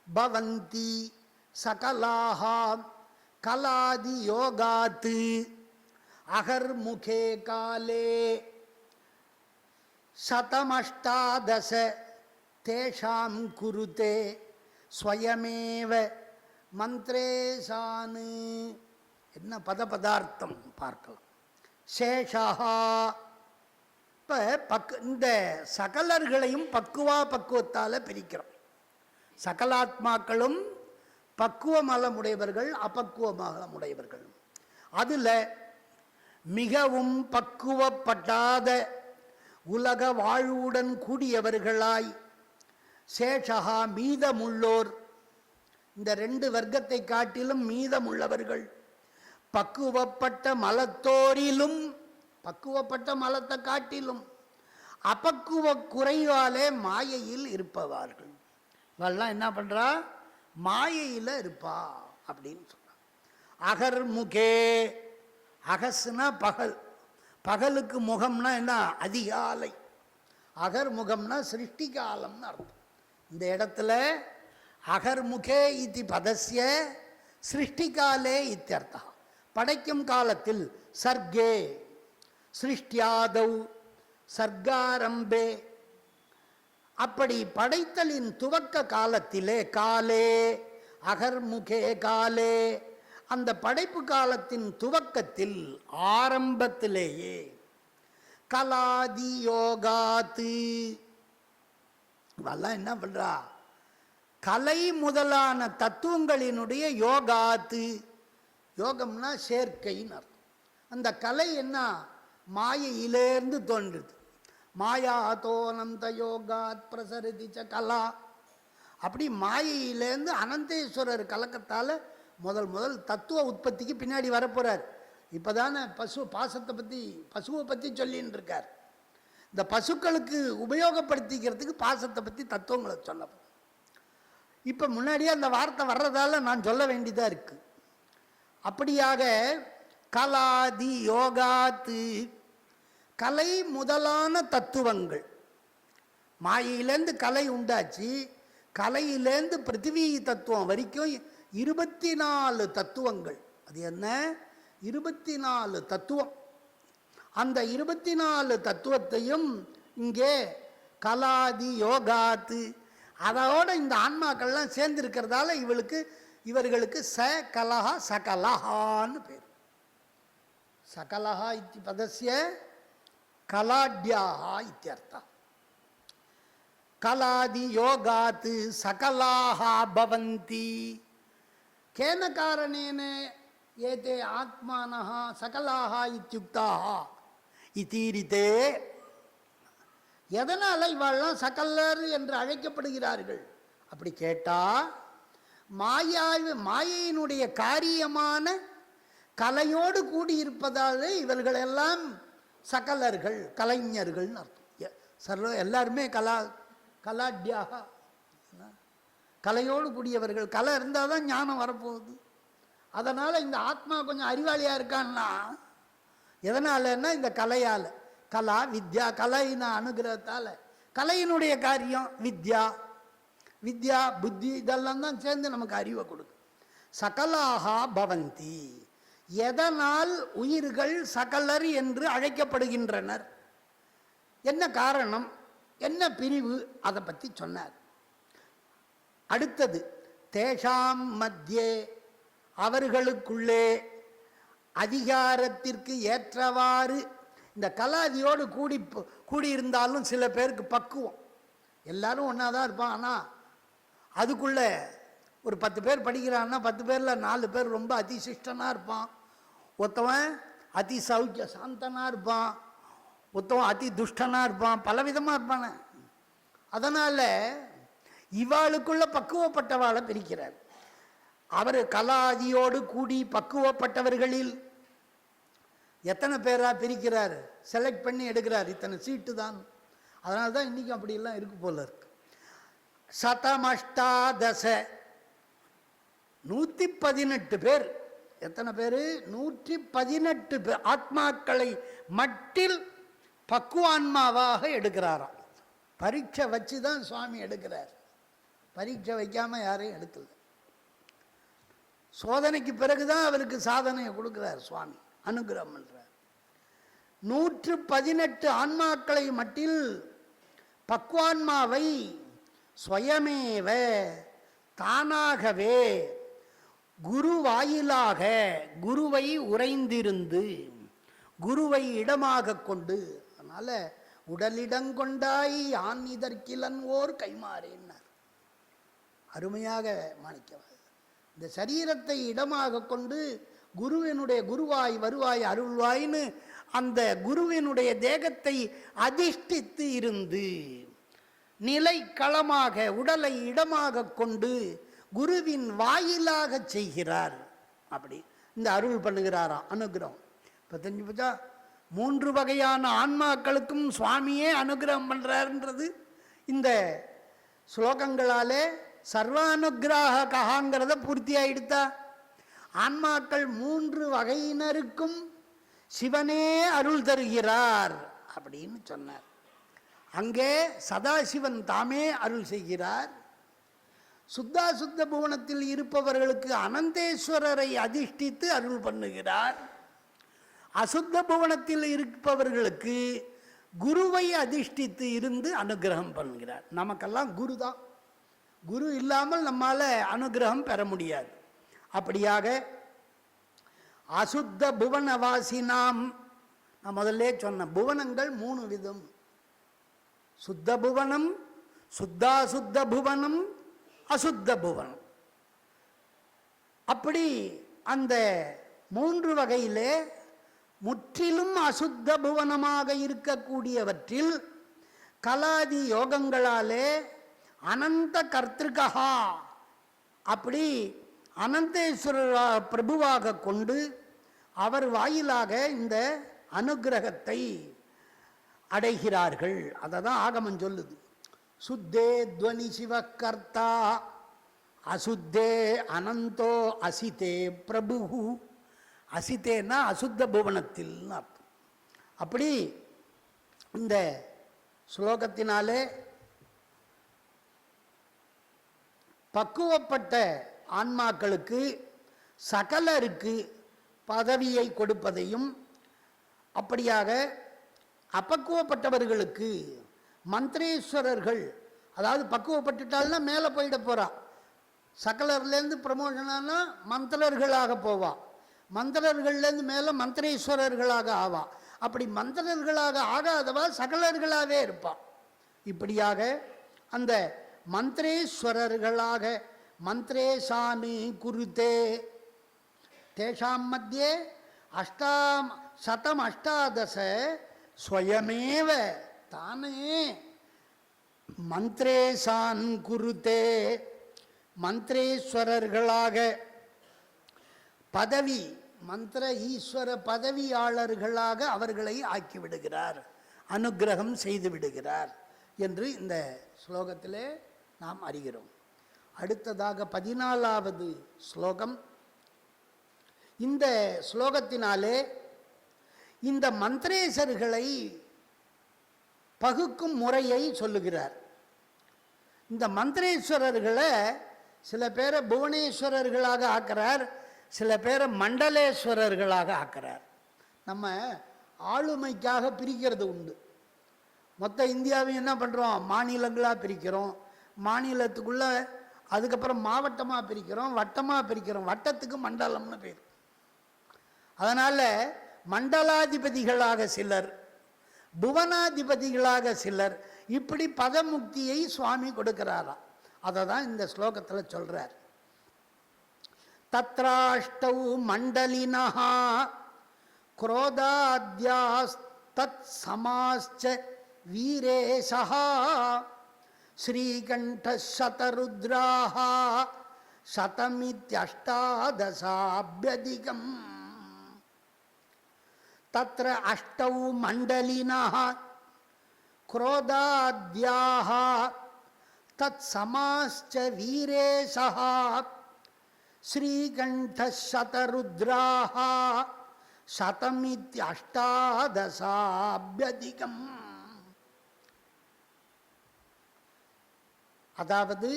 பவந்தி சகலாக கலாதி யோகாத் அகர்முகே காலே சதமஷ்டாதச தேஷாம் குருதே ஸ்வயமேவ மந்திரேசானு. என்ன பதார்த்தம் பார்க்கலாம். சேஷா, இப்போ இந்த சகலர்களையும் பக்குவத்தால் பிரிக்கிறோம். சகலாத்மாக்களும் பக்குவ மலமுடையவர்கள், அபக்குவ மலமுடையவர்கள். அதில் மிகவும் பக்குவப்படாத உலக வாழ்வுடன் கூடியவர்களாய் சேஷகா மீதமுள்ளோர், இந்த ரெண்டு வர்க்கத்தை காட்டிலும் மீதமுள்ளவர்கள் பக்குவப்பட்ட மலத்தோரிலும், பக்குவப்பட்ட மலத்தை காட்டிலும் அபக்குவ குறைவாலே மாயையில் இருப்பவர்கள். இவெல்லாம் என்ன பண்றா? மாயையில் இருப்பா அப்படின்னு சொல்றாங்க. அகர்முகே, அகஸ்னா பகல், பகலுக்கு முகம்னா என்ன? அதிகாலை. அகர்முகம்னா சிருஷ்டி காலம்னு அர்த்தம். இந்த இடத்துல அகர்முகே இத்தி பதஸ்ய சிருஷ்டிகாலே இத்தியர்த்தா. படைக்கும் காலத்தில் சர்க்கே சிருஷ்டியாதௌ சர்க்காரம்பே, அப்படி படைத்தலின் துவக்க காலத்திலே, காலே அகர்முகே காலே, அந்த படைப்பு காலத்தின் துவக்கத்தில் ஆரம்பத்திலேயே கலாதி யோகாத்து, இவெல்லாம் என்ன பண்றா? கலை முதலான தத்துவங்களினுடைய யோகாத்து, யோகம்னா சேர்க்கைன்னு அர்த்தம். அந்த கலை என்ன? மாயையிலேருந்து தோன்றுது. மாயாதோனந்த யோகாத் பிரசரிதி ச கலா. அப்படி மாயையிலேருந்து அனந்தேஸ்வரர் கலக்கத்தால் முதல் தத்துவ உற்பத்திக்கு பின்னாடி வரப்போறார். இப்போதானே பாசத்தை பற்றி, பசுவை பற்றி சொல்லின்னு இருக்கார். இந்த பசுக்களுக்கு உபயோகப்படுத்திக்கிறதுக்கு பாசத்தை பற்றி தத்துவங்களை சொல்லப்போம். இப்போ முன்னாடியே அந்த வார்த்தை வர்றதால நான் சொல்ல வேண்டியதாக இருக்கு. அப்படியாக கலாதி யோகாத்து, கலை முதலான தத்துவங்கள். மாயையிலேருந்து கலை உண்டாச்சு. கலையிலேருந்து பிருத்திவி தத்துவம் வரைக்கும் 24 தத்துவங்கள். அது என்ன? 24 தத்துவம். அந்த 24 தத்துவத்தையும் இங்கே கலாதி யோகாத்து, அதோட இந்த ஆன்மாக்கள்லாம் சேர்ந்து இருக்கிறதால இவர்களுக்கு ச கலஹா சகலஹான்னு பேர். சகலஹா இத்தி பதஸ்ய கலாட்யாஹா இத்தியர்த்தா. கலாதி யோகாத் சகலாஹா பவந்தி. கேன காரணேன ஏதே ஆத்மானஹ சகலாஹா இத்யுக்தாஹ இதீரிதே. எதனால் இவெல்லாம் சகலர் என்று அழைக்கப்படுகிறார்கள்? அப்படி கேட்டா, மாயையினுடைய காரியமான கலையோடு கூடியிருப்பதால் இவர்களெல்லாம் சகலர்கள், கலைஞர்கள்னு அர்த்தம். எல்லாருமே கலாட்யாக, கலையோடு கூடியவர்கள். கலை இருந்தால் தான் ஞானம் வரப்போகுது. அதனால் இந்த ஆத்மா கொஞ்சம் அறிவாளியாக இருக்கான்னா எதனாலன்னா இந்த கலையால். கலா வித்யா, கலையின அனுகிரகத்தால். கலையினுடைய காரியம் வித்யா, வித்யா புத்தி இதெல்லாம் தான் சேர்ந்து நமக்கு அறிவை கொடுக்கும். சகலாகா பவந்தி. எதனால் உயிர்கள் சகலர் என்று அழைக்கப்படுகின்றனர்? என்ன காரணம், என்ன பிரிவு, அதை பற்றி சொன்னார். அடுத்தது தேஷாம் மத்தியே, அவர்களுக்குள்ளே அதிகாரத்திற்கு ஏற்றவாறு. இந்த கலாதியோடு கூடியிருந்தாலும் சில பேருக்கு பக்குவம், எல்லாரும் ஒன்றா தான் இருப்பான். ஆனால் அதுக்குள்ளே ஒரு 10 பேர் படிக்கிறான்னா 10 பேரில் 4 பேர் ரொம்ப அதிசிஷ்டனாக இருப்பான், ஒருத்தவன் அதி சௌக்கிய சாந்தனாக இருப்பான், ஒருத்தவன் அதி துஷ்டனாக இருப்பான், பலவிதமாக இருப்பானே. அதனால் இவாளுக்குள்ள பக்குவப்பட்டவாளை பிரிக்கிறார். அவர் கலாதியோடு கூடி பக்குவப்பட்டவர்களில் எத்தனை பேராக பிரிக்கிறார், செலக்ட் பண்ணி எடுக்கிறார். இத்தனை சீட்டு தான். அதனால தான் இன்றைக்கும் அப்படிலாம் இருக்கு போல இருக்கு. சதமஷ்டாதச 118 பேர். எத்தனை பேர்? 118 பேர் ஆத்மாக்களை மட்டில் பக்குவான்மாவாக எடுக்கிறாராம். பரீட்சை வச்சு தான் சுவாமி எடுக்கிறார். பரீட்சை வைக்காமல் யாரையும் எடுக்கல. சோதனைக்கு பிறகுதான் அவருக்கு சாதனையை கொடுக்கிறார் சுவாமி, அனுகிரகம் பண்றார். 118 ஆன்மாக்களை மட்டில் பக்வான்மாவை ஸ்வயமேவ தானாகவே குரு வாயிலாக குருவை உறைந்திருந்து குருவை இடமாக கொண்டு, அதனால உடலிடங்கொண்டாய் யான் இதற்கிலன் ஓர் கைமாறேன்னார். அருமையாக மாணிக்கவாசகர் இந்த சரீரத்தை இடமாக கொண்டு குருவினுடைய குருவாய் வருவாய் அருள்வாய்னு அந்த குருவினுடைய தேகத்தை அதிஷ்டித்து இருந்து நிலை களமாக உடலை இடமாக கொண்டு குருவின் வாயிலாக செய்கிறார். அப்படி இந்த அருள் பண்ணுகிறாராம், அனுகிரகம். இப்போ தெரிஞ்சு போச்சா, 3 வகையான ஆன்மாக்களுக்கும் சுவாமியே அனுகிரகம் பண்ணுறாருன்றது இந்த ஸ்லோகங்களாலே சர்வானுகிராக கஹாங்கிறத பூர்த்தி ஆயிடுத்தா. ஆன்மாக்கள் 3 வகையினருக்கும் சிவனே அருள் தருகிறார் அப்படின்னு சொன்னார். அங்கே சதாசிவன் தாமே அருள் செய்கிறார். சுத்தாசுத்த புவனத்தில் இருப்பவர்களுக்கு அனந்தேஸ்வரரை அதிஷ்டித்து அருள் பண்ணுகிறார். அசுத்த புவனத்தில் இருப்பவர்களுக்கு குருவை அதிஷ்டித்து இருந்து அனுகிரகம் பண்ணுகிறார். நமக்கெல்லாம் குரு தான், குரு இல்லாமல் நம்மால் அனுகிரகம் பெற முடியாது. அப்படியாக அசுத்த புவனவாசினாம், நான் முதல்ல சொன்ன புவனங்கள் 3 விதம். சுத்த புவனம், சுத்தாசுத்த புவனம், அசுத்த புவனம். அப்படி அந்த 3 வகையிலே முற்றிலும் அசுத்த புவனமாக இருக்கக்கூடியவற்றில் கலாதி யோகங்களாலே அனந்த கர்த்திருகா, அப்படி அனந்தேஸ்வரர் பிரபுவாக கொண்டு அவர் வாயிலாக இந்த அனுகிரகத்தை அடைகிறார்கள். அதை தான் ஆகமம் சொல்லுது. சுத்தே துவனி சிவகர்த்தா அசுத்தே அனந்தோ அசிதே பிரபு. அசித்தேன்னா அசுத்த புவனத்தில் அர்த்தம். அப்படி இந்த ஸ்லோகத்தினாலே பக்குவப்பட்ட ஆன்மாக்களுக்கு சகலருக்கு பதவியை கொடுப்பதையும், அப்படியாக அப்பக்குவப்பட்டவர்களுக்கு மந்திரேஸ்வரர்கள், அதாவது பக்குவப்பட்டுட்டால்னா மேலே போயிட போறா, சகலர்லேருந்து ப்ரமோஷனானா மந்திரர்களாக போவா, மந்திரர்கள்லேருந்து மேலே மந்திரேஸ்வரர்களாக ஆவா. அப்படி மந்திரர்களாக ஆகாதவா சகலர்களாகவே இருப்பா. இப்படியாக அந்த மந்திரேஸ்வரர்களாக மந்திரேசானு குருதே தேஷாம் மத்தியே 118 ஸ்வயமேவ தானே மந்திரேசான் குருதே, மந்திரேஸ்வரர்களாக பதவி மந்திர ஈஸ்வர பதவியாளர்களாக அவர்களை ஆக்கிவிடுகிறார், அனுகிரகம் செய்து விடுகிறார் என்று இந்த ஸ்லோகத்திலே நாம் அறிகிறோம். அடுத்ததாக 14வது ஸ்லோகம். இந்த ஸ்லோகத்தினாலே இந்த மந்திரேசர்களை பகுக்கும் முறையை சொல்லுகிறார். இந்த மந்திரேஸ்வரர்களை சில பேரை புவனேஸ்வரர்களாக ஆக்கிறார், சில பேரை மண்டலேஸ்வரர்களாக ஆக்கிறார். நம்ம ஆளுமைக்காக பிரிக்கிறது உண்டு. மொத்த இந்தியாவையும் என்ன பண்ணுறோம், மாநிலங்களாக பிரிக்கிறோம், மாநிலத்துக்குள்ள அதுக்கப்புறம் மாவட்டமாக பிரிக்கிறோம், வட்டமாக பிரிக்கிறோம், வட்டத்துக்கு மண்டலம்னு பேர். அதனால் மண்டலாதிபதிகளாக சிலர், புவனாதிபதிகளாக சிலர், இப்படி பதமுக்தியை சுவாமி கொடுக்கிறாராம். அதை தான் இந்த ஸ்லோகத்தில் சொல்றார். தத்ராஷ்டௌ மண்டலினஹ க்ரோதாத்யாஸ்தத் சமாஸ்ச வீரேசஹ ஸ்ரீகண்ட சதருத்ராஹ சதமித்யஷ்டாதசாப்யதிகம். தத்ர அஷ்டௌ மண்டலினஹ க்ரோதாத்யாஹ தத் சமாஸ்ச வீரேசஹ ஸ்ரீகண்ட சதருத்ராஹ சதமித்யஷ்டாதசாப்யதிகம். அதாவது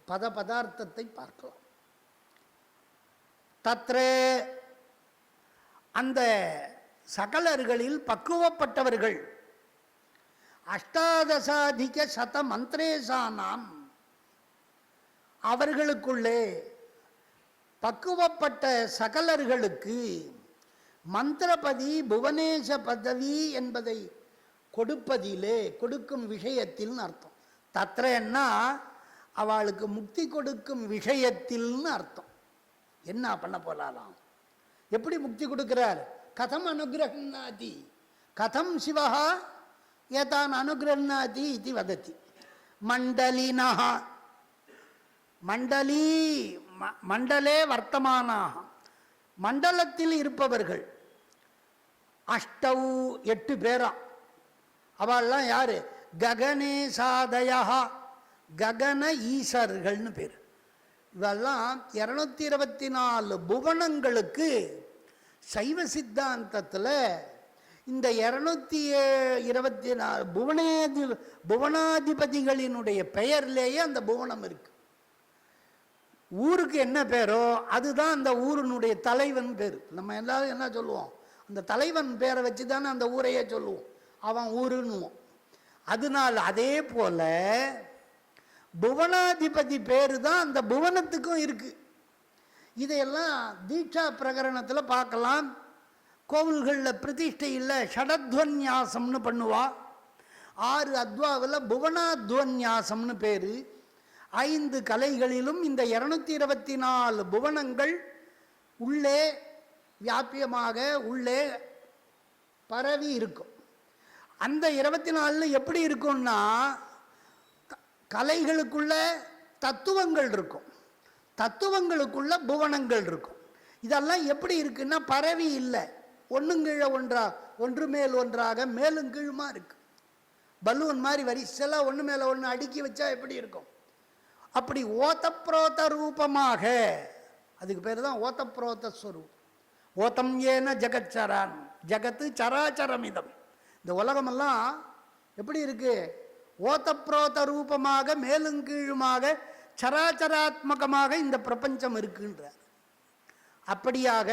பதார்த்தத்தை பார்க்கலாம். தத்ர அந்த சகலர்களில் பக்குவப்பட்டவர்கள் அஷ்டாதசாதிக சத மந்திரேசானாம், அவர்களுக்குள்ளே பக்குவப்பட்ட சகலர்களுக்கு மந்திரபதி புவனேச பதவி என்பதை கொடுப்பதிலே, கொடுக்கும் விஷயத்தில் அர்த்தம். தத்ரன்னா அவளுக்கு முக்தி கொடுக்கும் விஷயத்தில்னு அர்த்தம். என்ன பண்ண போலாம், எப்படி முக்தி கொடுக்கிறார்? கதம் அனுகிரகநாதி, கதம் சிவா ஏதான் அனுகிரகநாதி இது வதத்தி. மண்டலினா, மண்டலி மண்டலே வர்த்தமானாக, மண்டலத்தில் இருப்பவர்கள் அஷ்டவு 8 பேரா. அவள்லாம் யாரு? ககனேசாதயா, ககன ஈசர்கள்னு பேர். இவெல்லாம் 224 புவனங்களுக்கு சைவ சித்தாந்தத்தில் இந்த 224 புவனாதிபதிகளினுடைய பெயர்லேயே அந்த புவனம் இருக்கு. ஊருக்கு என்ன பேரோ அதுதான் அந்த ஊரினுடைய தலைவன் பேர். நம்ம எல்லாரும் என்ன சொல்லுவோம்? அந்த தலைவன் பேரை வச்சு தானே அந்த ஊரையே சொல்லுவோம், அவன் ஊருன்னுவோம். அதனால் அதே போல புவனாதிபதி பேரு தான் அந்த புவனத்துக்கும் இருக்கு. இதையெல்லாம் தீட்சா பிரகரணத்தில் பார்க்கலாம். கோவில்களில் பிரதிஷ்டையில் ஷடத்வன்யாசம்னு பண்ணுவா. 6 அத்வாவில் புவனாத்வன்யாசம்னு பேர். 5 கலைகளிலும் இந்த 224 புவனங்கள் உள்ளே வியாபியமாக உள்ளே பரவி இருக்கும். அந்த 24 எப்படி இருக்கும்னா, கலைகளுக்குள்ள தத்துவங்கள் இருக்கும், தத்துவங்களுக்குள்ள புவனங்கள் இருக்கும். இதெல்லாம் எப்படி இருக்குன்னா பரவி இல்லை, ஒன்றுங்கீழ ஒன்றா, ஒன்று மேல் ஒன்றாக மேலும் கீழுமா இருக்கு. பலூன் மாதிரி வரிசெல்லாம் ஒன்று மேலே ஒன்று அடுக்கி வச்சா எப்படி இருக்கும்? அப்படி ஓத்தப்ரோத ரூபமாக, அதுக்கு பேர் தான் ஓத்தப்ரோத ஸ்வரூபம். ஓத்தம் ஏன ஜெகச்சரான், ஜகத்து சராச்சரமிதம். இந்த உலகமெல்லாம் எப்படி இருக்கு? ஓத்தப்ரோத ரூபமாக மேலும் கீழுமாக சராச்சராத்மகமாக இந்த பிரபஞ்சம் இருக்குன்றார். அப்படியாக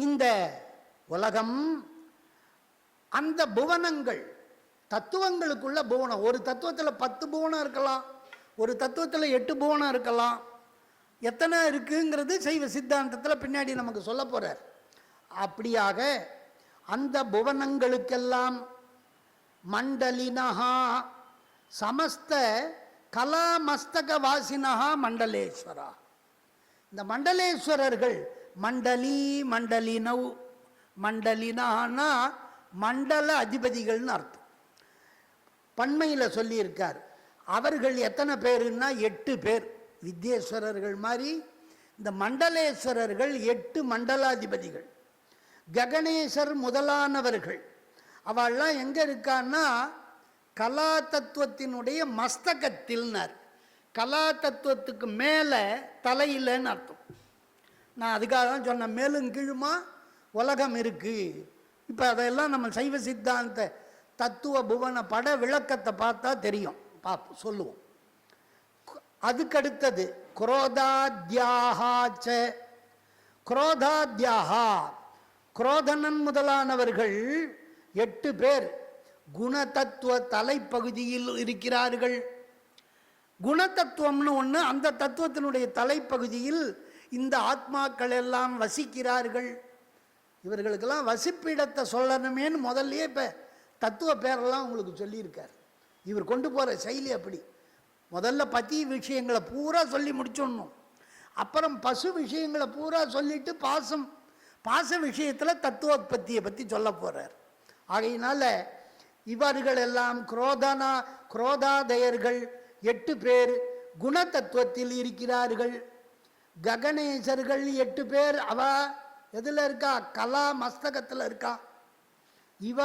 இந்த உலகம், அந்த புவனங்கள் தத்துவங்களுக்குள்ள புவனம். ஒரு தத்துவத்தில் 10 புவனம் இருக்கலாம், ஒரு தத்துவத்தில் 8 புவனம் இருக்கலாம். எத்தனை இருக்குங்கிறது சைவ சித்தாந்தத்தில் பின்னாடி நமக்கு சொல்ல போறார். அப்படியாக அந்த புவனங்களுக்கெல்லாம் மண்டலினஹா சமஸ்த கலாமஸ்தக வாசினஹா மண்டலேஸ்வரா. இந்த மண்டலேஸ்வரர்கள் மண்டலி மண்டலினவ், மண்டலினான்னா மண்டல அதிபதிகள்னு அர்த்தம். பன்மையில் சொல்லியிருக்கார். அவர்கள் எத்தனை பேருன்னா 8 பேர். வித்யேஸ்வரர்கள் மாதிரி இந்த மண்டலேஸ்வரர்கள் 8 மண்டலாதிபதிகள். ககணேசர் முதலானவர்கள் அவள்லாம் எங்கே இருக்கான்னா கலா தத்துவத்தினுடைய மஸ்தகத்தில்னார். கலா தத்துவத்துக்கு மேலே தலையில்னு அர்த்தம். நான் அதுக்காக தான் சொன்னேன், மேலும் கீழுமா உலகம் இருக்கு. இப்போ அதெல்லாம் நம்ம சைவ சித்தாந்த தத்துவ புவன பட விளக்கத்தை பார்த்தா தெரியும், பார்ப்போம், சொல்லுவோம். அதுக்கடுத்தது குரோதாத்யாஹாச்ச, குரோதாத்யாஹா குரோதனன் முதலானவர்கள் 8 பேர் குணதத்துவ தலைப்பகுதியில் இருக்கிறார்கள். குணதத்துவம்னு ஒன்று, அந்த தத்துவத்தினுடைய தலைப்பகுதியில் இந்த ஆத்மாக்கள் எல்லாம் வசிக்கிறார்கள். இவர்களுக்கெல்லாம் வசிப்பிடத்தை சொல்லணுமேன்னு முதல்லயே இப்போ தத்துவ பேரெல்லாம் உங்களுக்கு சொல்லியிருக்கார். இவர் கொண்டு போகிற செயலி அப்படி. முதல்ல பதி விஷயங்களை பூரா சொல்லி முடிச்சிடணும், அப்புறம் பசு விஷயங்களை பூரா சொல்லிட்டு பாச விஷயத்தில் தத்துவோத்பத்தியை பற்றி சொல்ல போகிறார். ஆகையினால இவர்கள் எல்லாம் குரோதாதயர்கள் 8 பேர் குணதத்துவத்தில் இருக்கிறார்கள். ககணேசர்கள் 8 பேர். அவ எதில் இருக்கா? கலா மஸ்தகத்தில் இருக்கா. இவ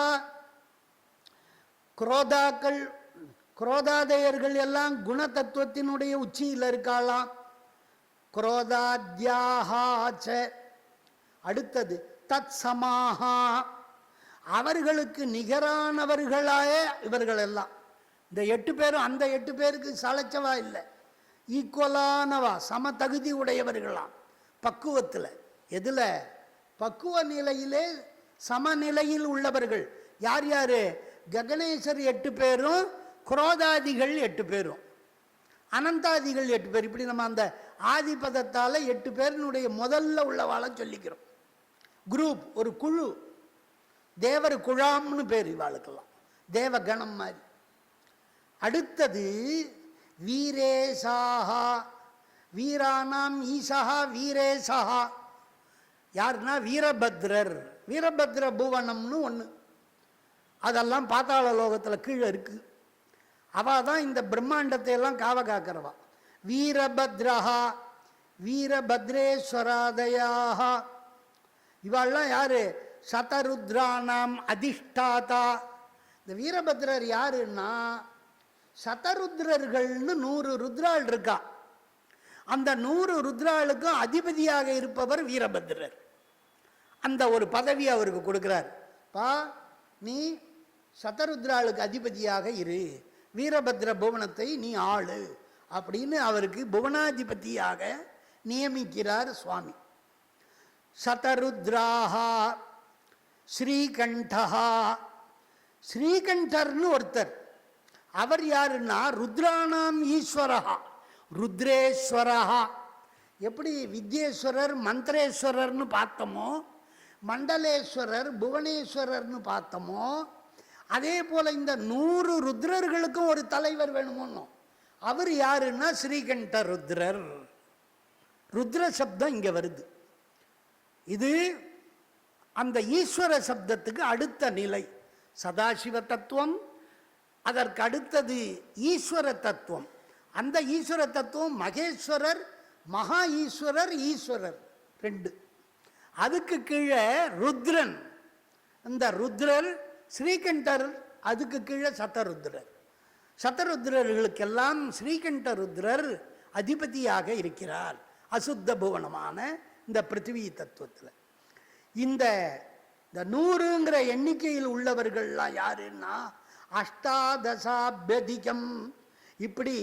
குரோதாதயர்கள் எல்லாம் குணதத்துவத்தினுடைய உச்சியில் இருக்காளாம். குரோதாத்யாஹாச்ச. அடுத்தது தத் சமாஹா, அவர்களுக்கு நிகரானவர்களாய இவர்கள் எல்லாம். இந்த 8 பேரும் அந்த 8 பேருக்கு சளைச்சவா இல்லை. ஈக்குவலானவா, சம தகுதி உடையவர்களாம் பக்குவத்தில். எதில்? பக்குவ நிலையிலே சமநிலையில் உள்ளவர்கள். யார் யார்? ககணேசர் 8 பேரும், குரோதாதிகள் 8 பேரும், அனந்தாதிகள் 8 பேர். இப்படி நம்ம அந்த ஆதிபதத்தால் 8 பேரினுடைய முதல்ல உள்ளவாளை சொல்லிக்கிறோம். குரூப், ஒரு குழு, தேவர் குழாம்னு பேர் இவாளுக்கெல்லாம், தேவகணம் மாதிரி. அடுத்தது வீரேசாஹா, வீரானாம் ஈசஹா வீரேசஹா. யாருன்னா வீரபத்ரர். வீரபத்ர புவனம்னு ஒன்று, அதெல்லாம் பாதாள லோகத்தில் கீழே இருக்கு. அவள் தான் இந்த பிரம்மாண்டத்தை எல்லாம் காவ காக்கிறவா. வீரபத்ரஹா வீரபத்ரேஸ்வராதயாக. இவாள்லாம் யாரு? சதருத்ரானாம் அதிஷ்டாதா. இந்த வீரபத்ரர் யாருன்னா சதருத்ரர்கள்னு 100 ருத்ராள் இருக்கா. அந்த 100 ருத்ராளுக்கும் அதிபதியாக இருப்பவர் வீரபத்ரர். அந்த ஒரு பதவி அவருக்கு கொடுக்கிறார். பா, நீ சதருத்ராளுக்கு அதிபதியாக இரு, வீரபத்ர புவனத்தை நீ ஆளு அப்படின்னு அவருக்கு புவனாதிபதியாக நியமிக்கிறார் சுவாமி. சதருத்ராஹா ஸ்ரீகண்டஹா. ஸ்ரீகண்டர்னு ஒருத்தர். அவர் யாருன்னா ருத்ராணாம் ஈஸ்வரஹா, ருத்ரேஸ்வரஹா. எப்படி வித்யேஸ்வரர் மந்திரேஸ்வரர்னு பார்த்தோமோ, மண்டலேஸ்வரர் புவனேஸ்வரர்னு பார்த்தோமோ, அதே போல இந்த 100 ருத்ரர்களுக்கும் ஒரு தலைவர் வேணுமோ. அவர் யாருன்னா ஸ்ரீகண்ட ருத்ரர். ருத்ர சப்தம் இங்க வருது. இது அந்த ஈஸ்வர சப்தத்துக்கு அடுத்த நிலை. சதாசிவ தத்துவம், அதற்கு அடுத்தது ஈஸ்வர தத்துவம். அந்த ஈஸ்வர தத்துவம் மகேஸ்வரர், மகா ஈஸ்வரர், ஈஸ்வரர் 2. அதுக்கு கீழே ருத்ரன். இந்த ருத்ரர் ஸ்ரீகண்டர், அதுக்கு கீழே சதருத்ரர். சதருத்ரர்களுக்கெல்லாம் ஸ்ரீகண்ட ருத்ரர் அதிபதியாக இருக்கிறார் அசுத்த புவனமான இந்த பிருத்திவி தத்துவத்தில். இந்த 100ங்கிற எண்ணிக்கையில் உள்ளவர்கள்லாம் யாருன்னா அஷ்டாதசாபியதிகம். இப்படி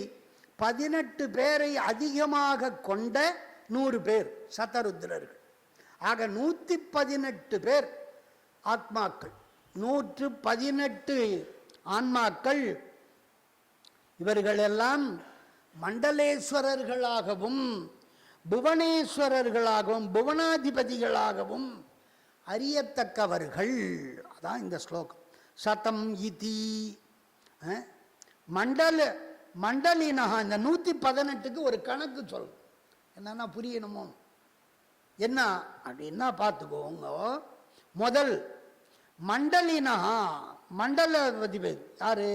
18 பேரை அதிகமாக கொண்ட 100 பேர் சதருத்ரர்கள். ஆக 118 பேர் ஆத்மாக்கள், 118 ஆன்மாக்கள். இவர்களெல்லாம் மண்டலேஸ்வரர்களாகவும் புவனேஸ்வரர்களாகவும் புவனாதிபதிகளாகவும் அறியத்தக்கவர்கள். அதான் இந்த ஸ்லோகம். சதம் இதி மண்டலினஹா. இந்த 118க்கு ஒரு கணக்கு சொல், என்னன்னா புரியணுமோ என்ன அப்படின்னா பார்த்துக்கோங்க. முதல் மண்டலினஹா, மண்டலபதி பேர் யாரு?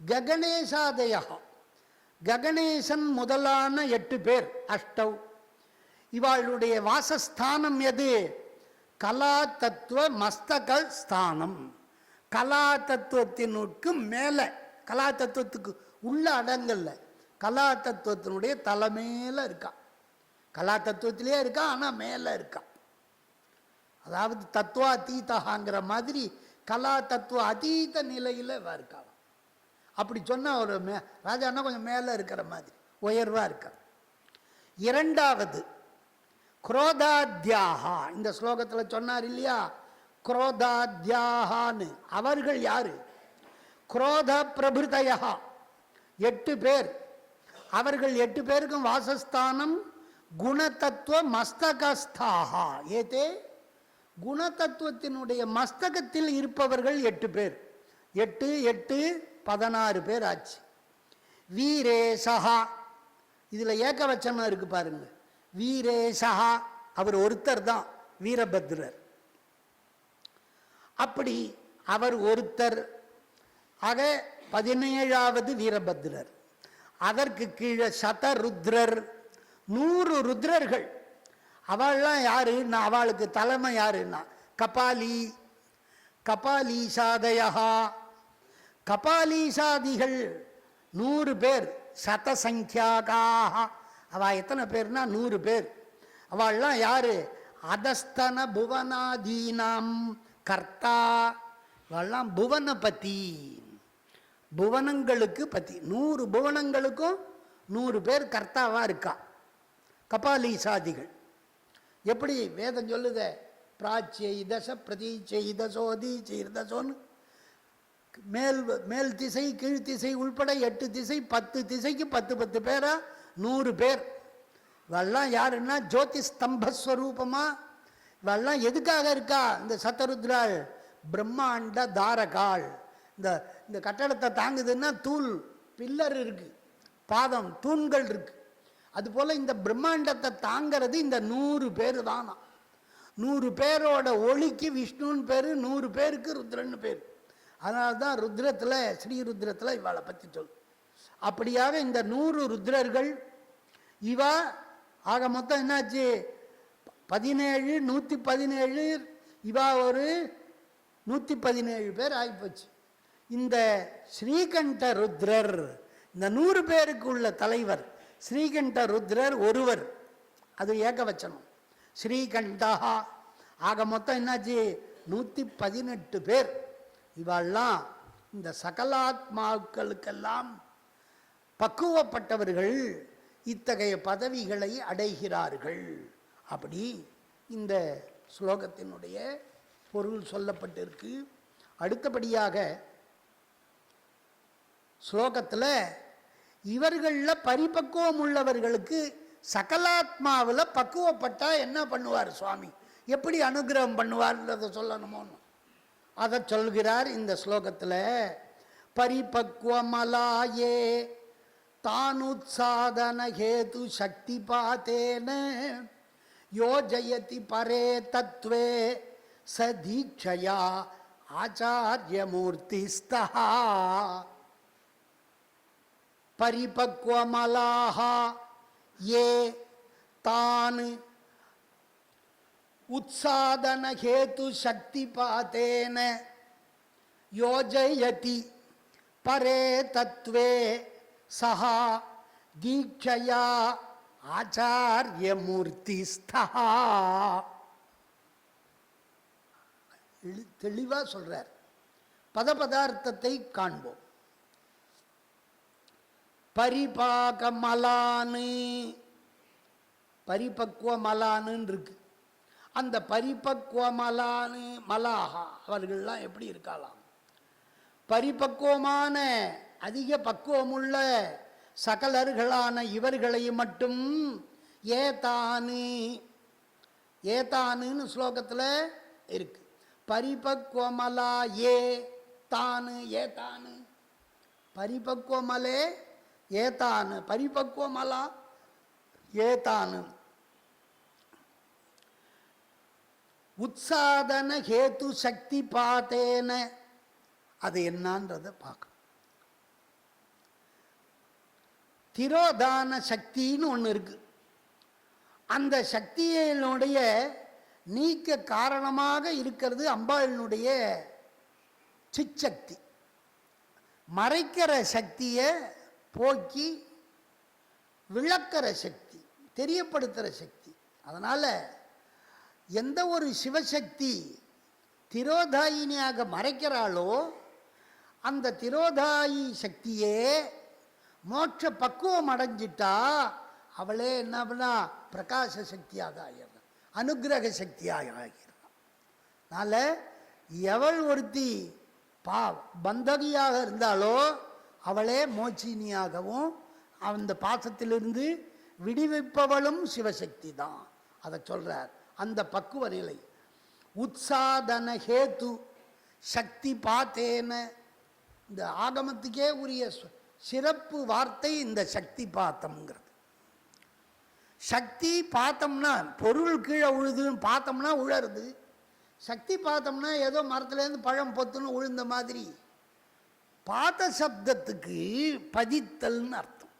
ககணேசாதயா. ககணேசன் முதலான 8 பேர், அஷ்டவ். இவாளுடைய வாசஸ்தானம் எது? கலா தத்துவ மஸ்தக ஸ்தானம். கலா தத்துவத்தினுக்கு மேலே, கலா தத்துவத்துக்கு உள்ள அடங்கல்ல, கலா தத்துவத்தினுடைய தலைமையில இருக்கா. கலா தத்துவத்திலே இருக்கா, ஆனால் மேலே இருக்கா. அதாவது தத்துவ அதீதங்கிற மாதிரி கலா தத்துவ அதீத நிலையில் இருக்கா. அப்படி சொன்னால் ஒரு ராஜான்னா கொஞ்சம் மேலே இருக்கிற மாதிரி உயர்வாக இருக்கா. இரண்டாவது குரோதாத்யாகா. இந்த ஸ்லோகத்தில் சொன்னார் இல்லையா, குரோதாத்யாகான்னு. அவர்கள் யாரு? குரோத பிரபிருதயா 8 பேர். அவர்கள் 8 பேருக்கும் வாசஸ்தானம் குணதத்துவ மஸ்தகஸ்தாகா. ஏதே குணதத்துவத்தினுடைய மஸ்தகத்தில் இருப்பவர்கள் 8 பேர். 8 8 16 பேர் ஆச்சு. வீரேசஹா, இதில் ஏகவச்சனம் இருக்கு பாருங்க. வீரேசஹா, அவர் ஒருத்தர் தான், வீரபத்ரர். அப்படி அவர் ஒருத்தர். ஆக 17வது வீரபத்ரர். அதற்கு கீழே சதருத்ரர், 100 ருத்ரர்கள். அவள்லாம் யாரு? அவளுக்கு தலைமை யாருன்னா கபாலி, கபாலீசாதயா. கபாலீசாதிகள் 100 பேர். சதசங்கியாகாக. அவள் எத்தனை பேர்னா 100 பேர். அவள்லாம் யாரு? அதஸ்தன புவனாதீனாம் கர்த்தா. அவள்லாம் புவனபதி, புவனங்களுக்கு பதி. 100 புவனங்களுக்கும் 100 பேர் கர்த்தாவாக இருக்கா. கபாலி சாதிகள். எப்படி வேதம் சொல்லுத, பிராச்சியை தச பிரதீச்சை தசோதி சீர்தசோன்னு மேல் மேல் திசை கீழ் திசை உள்பட 8 திசை 10 திசைக்கு 10 பேரா 100 பேர். இவெல்லாம் யாருன்னா ஜோதி ஸ்தம்பஸ்வரூபமா. இவெல்லாம் எதுக்காக இருக்கா? இந்த சத்தருத்ராள் பிரம்மாண்ட தாரகாள். இந்த கட்டடத்தை தாங்குதுன்னா தூள் பில்லர் இருக்கு, பாதம் தூண்கள் இருக்கு. அதுபோல் இந்த பிரம்மாண்டத்தை தாங்கிறது இந்த 100 பேர் தானா. 100 பேரோட ஒளிக்கு விஷ்ணுன்னு பேர், 100 பேருக்கு ருத்ரன்னு பேர். அதனால தான் ருத்ரத்தில், ஸ்ரீருத்ரத்தில் இவாளை பற்றி சொல். அப்படியாக இந்த 100 ருத்ரர்கள் இவா ஆக மொத்தம் என்னாச்சு 17, 117. இவா ஒரு 117 பேர் ஆகிப்போச்சு. இந்த ஸ்ரீகண்ட ருத்ரர், இந்த 100 பேருக்கு உள்ள தலைவர் ஸ்ரீகண்ட ருத்ரர் ஒருவர். அது ஏகவச்சனம், ஸ்ரீகண்டா. ஆக மொத்தம் என்னாச்சு 118 பேர். இவாள்லாம் இந்த சகலாத்மாக்களுக்கெல்லாம் பக்குவப்பட்டவர்கள் இத்தகைய பதவிகளை அடைகிறார்கள். அப்படி இந்த ஸ்லோகத்தினுடைய பொருள் சொல்லப்பட்டிருக்கு. அடுத்தபடியாக ஸ்லோகத்தில் இவர்களில் பரிபக்குவம் உள்ளவர்களுக்கு சகலாத்மாவில் பக்குவப்பட்டா என்ன பண்ணுவார் சுவாமி, எப்படி அனுகிரகம் பண்ணுவார்ன்றதை சொல்லணுமோன்னு அதை சொல்கிறார் இந்த ஸ்லோகத்தில். பரிபக்குவமலாயே தானுத்சாதன ஹேது சக்தி பாத்தேன யோஜயதி பரே தத்வே சதீட்சயா ஆச்சார்யமூர்த்திஸ்தா. பரிபக்வமலாஹ ஏ தான் உத்சாதன ஹேது சக்தி பாத்தேன யோஜயதி பரே தத்வே சஹா தீட்சயா ஆச்சார்யமூர்த்திஸ்தா. தெளிவாக சொல்றார். பதார்த்தத்தை காண்போம். பரிபாகமலானு, பரிபக்குவமலானு இருக்கு. அந்த பரிபக்குவமலானு மலாகா அவர்கள்லாம் எப்படி இருக்கலாம்? பரிபக்குவமான அதிக பக்குவமுள்ள சகலர்களான இவர்களை மட்டும் ஏதானு, ஏதானுன்னு ஸ்லோகத்தில் இருக்கு. பரிபக்குவமலா ஏ தானு ஏதானு, பரிபக்குவமலே ஏதானு, பரிபக்குவமலா ஏதானு. உத்சாதன ஹேத்து சக்தி பாத்தேன, அது என்னன்றதை பார்க்கணும். திரோதான சக்தின்னு ஒன்று இருக்கு. அந்த சக்தியினுடைய நீக்க காரணமாக இருக்கிறது அம்பாளினுடைய சிச்சக்தி. மறைக்கிற சக்தியை போக்கி விளக்கிற சக்தி, தெரியப்படுத்துகிற சக்தி. அதனால் எந்த ஒரு சிவசக்தி திரோதாயினியாக மறைக்கிறாளோ அந்த திரோதாயி சக்தியே மோட்ச பக்குவம் அடைஞ்சிட்டா அவளே என்ன பண்ணா பிரகாச சக்தியாக ஆகிறான், அனுகிரக சக்தியாக ஆகிறான். அதனால் எவள் ஒருத்தி பந்தகியாக இருந்தாலோ அவளே மோச்சினியாகவும் அந்த பாசத்திலிருந்து விடுவிப்பவளும் சிவசக்தி தான். அதை சொல்றார். அந்த பக்குவ நிலை உத்சாதன ஹேத்து சக்தி பாத்தேன, இந்த ஆகமத்துக்கே உரிய சிறப்பு வார்த்தை இந்த சக்தி பாத்தம்ங்கிறது. சக்தி பார்த்தோம்னா பொருள் கீழே உழுதுன்னு பார்த்தோம்னா உழருது. சக்தி பார்த்தோம்னா ஏதோ மரத்துலேருந்து பழம் பொத்துன்னு உழுந்த மாதிரி. பாத சப்தத்துக்கு பதித்தல்னு அர்த்தம்.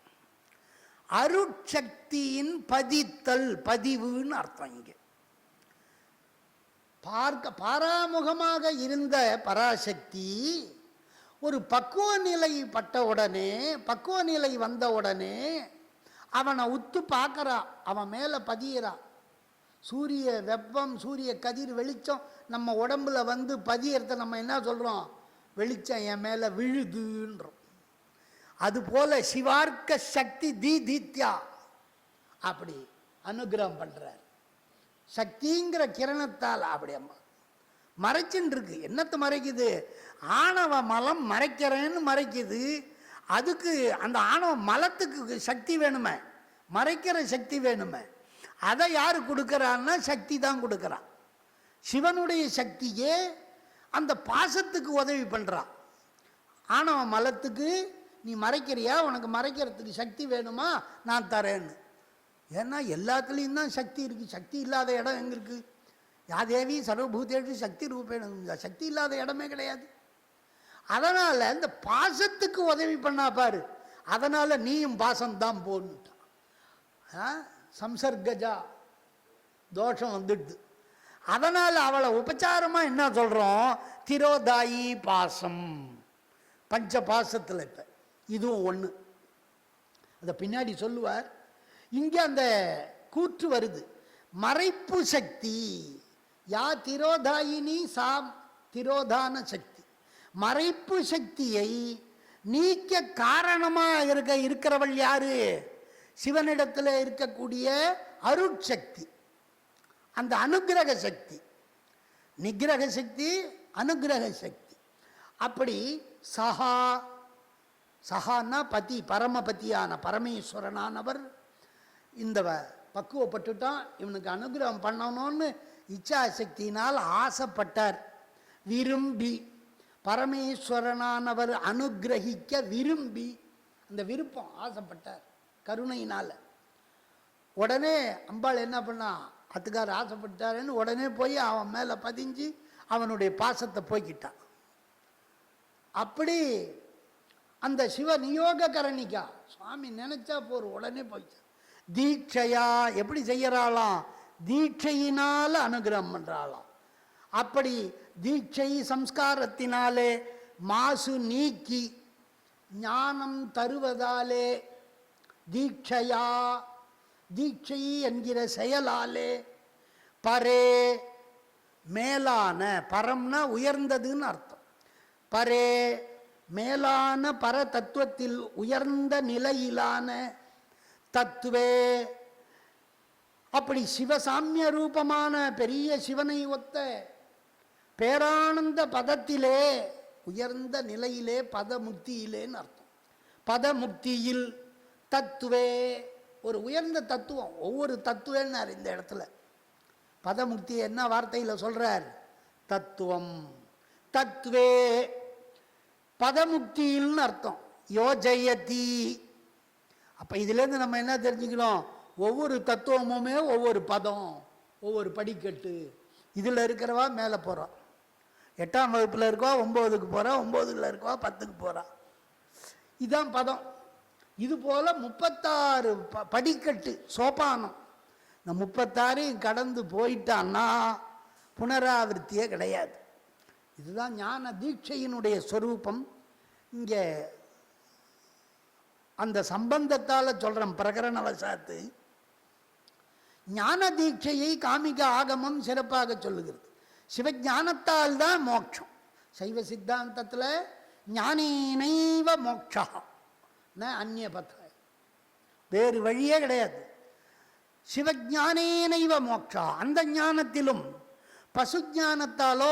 அருட்சக்தியின் பதித்தல், பதிவுன்னு அர்த்தம். இங்கே பாராமுகமாக இருந்த பராசக்தி ஒரு பக்குவ நிலை பட்ட உடனே, பக்குவ நிலை வந்த உடனே அவனை உத்து பார்க்கறா, அவன் மேலே பதியறா. சூரிய வெப்பம், சூரிய கதிர் வெளிச்சம் நம்ம உடம்புல வந்து பதியறத நம்ம என்ன சொல்கிறோம்? வெளிச்சம் என் மேலே விழுதுன்றோம். அதுபோல சிவார்க்க சக்தி தீதித்யா அப்படி அனுகிரகம் பண்றார். சக்திங்கிற கிரணத்தால் அப்படி மறைச்சுன்னு இருக்கு. என்னத்தை மறைக்குது? ஆணவ மலம் மறைக்கிறேன்னு மறைக்குது. அதுக்கு அந்த ஆணவ மலத்துக்கு சக்தி வேணுமே, மறைக்கிற சக்தி வேணுமே. அதை யார் கொடுக்கறான்னா சக்தி தான் கொடுக்கறான். சிவனுடைய சக்தியே அந்த பாசத்துக்கு உதவி பண்றான். ஆணவ மலத்துக்கு நீ மறைக்கிறியா, உனக்கு மறைக்கிறதுக்கு சக்தி வேணுமா, நான் தரேன்னு. ஏன்னா எல்லாத்துலேயும் தான் சக்தி இருக்குது. சக்தி இல்லாத இடம் எங்கே இருக்குது? யாதேவி சர்வபூதேஷு சக்தி ரூபேண, சக்தி இல்லாத இடமே கிடையாது. அதனால் இந்த பாசத்துக்கு உதவி பண்ணா பாரு, அதனால் நீயும் பாசம்தான் போன்னுட்டான். சம்சர்கஜா தோஷம் வந்துடுது. அதனால் அவளை உபச்சாரமாக என்ன சொல்கிறோம்? திரோதாயி பாசம், பஞ்ச பாசத்தில். இப்போ இதுவும் ஒன்று, அதை பின்னாடி சொல்லுவார். இங்கே அந்த கூற்று வருது, மறைப்பு சக்தி. யா திரோதாயினி சா திரோதான சக்தி. மறைப்பு சக்தியை நீக்க காரணமாக இருக்கிறவள் யாரு? சிவனிடத்தில் இருக்கக்கூடிய அருட்சக்தி, அந்த அனுகிரக சக்தி. நிகிரக சக்தி, அனுகிரக சக்தி. அப்படி சஹா, சஹான்னா பதி, பரமபதியான பரமேஸ்வரனானவர் இந்த பக்குவப்பட்டுட்டான், இவனுக்கு அனுகிரகம் பண்ணணும்னு இச்சாசக்தியினால் ஆசைப்பட்டார். விரும்பி, பரமேஸ்வரனானவர் அனுகிரகிக்க விரும்பி, அந்த விருப்பம், ஆசைப்பட்டார் கருணையினால். உடனே அம்பாள் என்ன பண்ணா, அத்துக்கார் ஆசைப்பட்டாருன்னு உடனே போய் அவன் மேலே பதிஞ்சு அவனுடைய பாசத்தை போய்கிட்டான். அப்படி அந்த சிவ நியோக கரணிக்கா சுவாமி நினைச்சா போர், உடனே போயிட்டான். தீட்சையா எப்படி செய்யறாளாம்? தீட்சையினால அனுகிரகம் பண்றாளாம். அப்படி தீட்சை சம்ஸ்காரத்தினாலே மாசு நீக்கி ஞானம் தருவதாலே, தீட்சையா, தீட்சை என்கிற செயலாலே, பரே மேலான, பரம்னா உயர்ந்ததுன்னு அர்த்தம். பரே மேலான பர தத்துவத்தில் உயர்ந்த நிலையிலான தத்துவே, அப்படி சிவசாமிய ரூபமான பெரிய சிவனை ஒத்த பேரானந்த பதத்திலே, உயர்ந்த நிலையிலே, பதமுக்தியிலேன்னு அர்த்தம். பதமுக்தியில் தத்துவே, ஒரு உயர்ந்த தத்துவம். ஒவ்வொரு தத்துவன்னார் இந்த இடத்துல. பதமுக்தி என்ன வார்த்தையில் சொல்றார்? தத்துவம். தத்துவே பதமுக்தியில்னு அர்த்தம். யோஜயதி. அப்ப இதுலேருந்து நம்ம என்ன தெரிஞ்சுக்கணும்? ஒவ்வொரு தத்துவமுமே ஒவ்வொரு பதம், ஒவ்வொரு படிக்கட்டு. இதில் இருக்கிறவா மேலே போகிறோம், 8ஆம் வகுப்பில் இருக்கவா 9க்கு போகிறா, 9ல் இருக்கவா 10க்கு போகிறா. இதுதான் பதம். இது போல 36 படிக்கட்டு, சோபானம். இந்த 36 கடந்து போயிட்டான்னா புனராவர்த்தியே கிடையாது. இதுதான் ஞான தீட்சையினுடைய ஸ்வரூபம். இங்கே அந்த சம்பந்தத்தால் சொல்கிறேன். பிரகரண வசாத்து ஞான தீட்சையை காமிக ஆகமம் சிறப்பாக சொல்லுகிறது. சிவஞானத்தால் தான் மோட்சம். சைவ சித்தாந்தத்தில் ஞானேனைவ மோட்சா ந அந்நிய பத்த, வேறு வழியே கிடையாது. சிவஞானேனைவ மோட்சா. அந்த ஞானத்திலும் பசுஞானத்தாலோ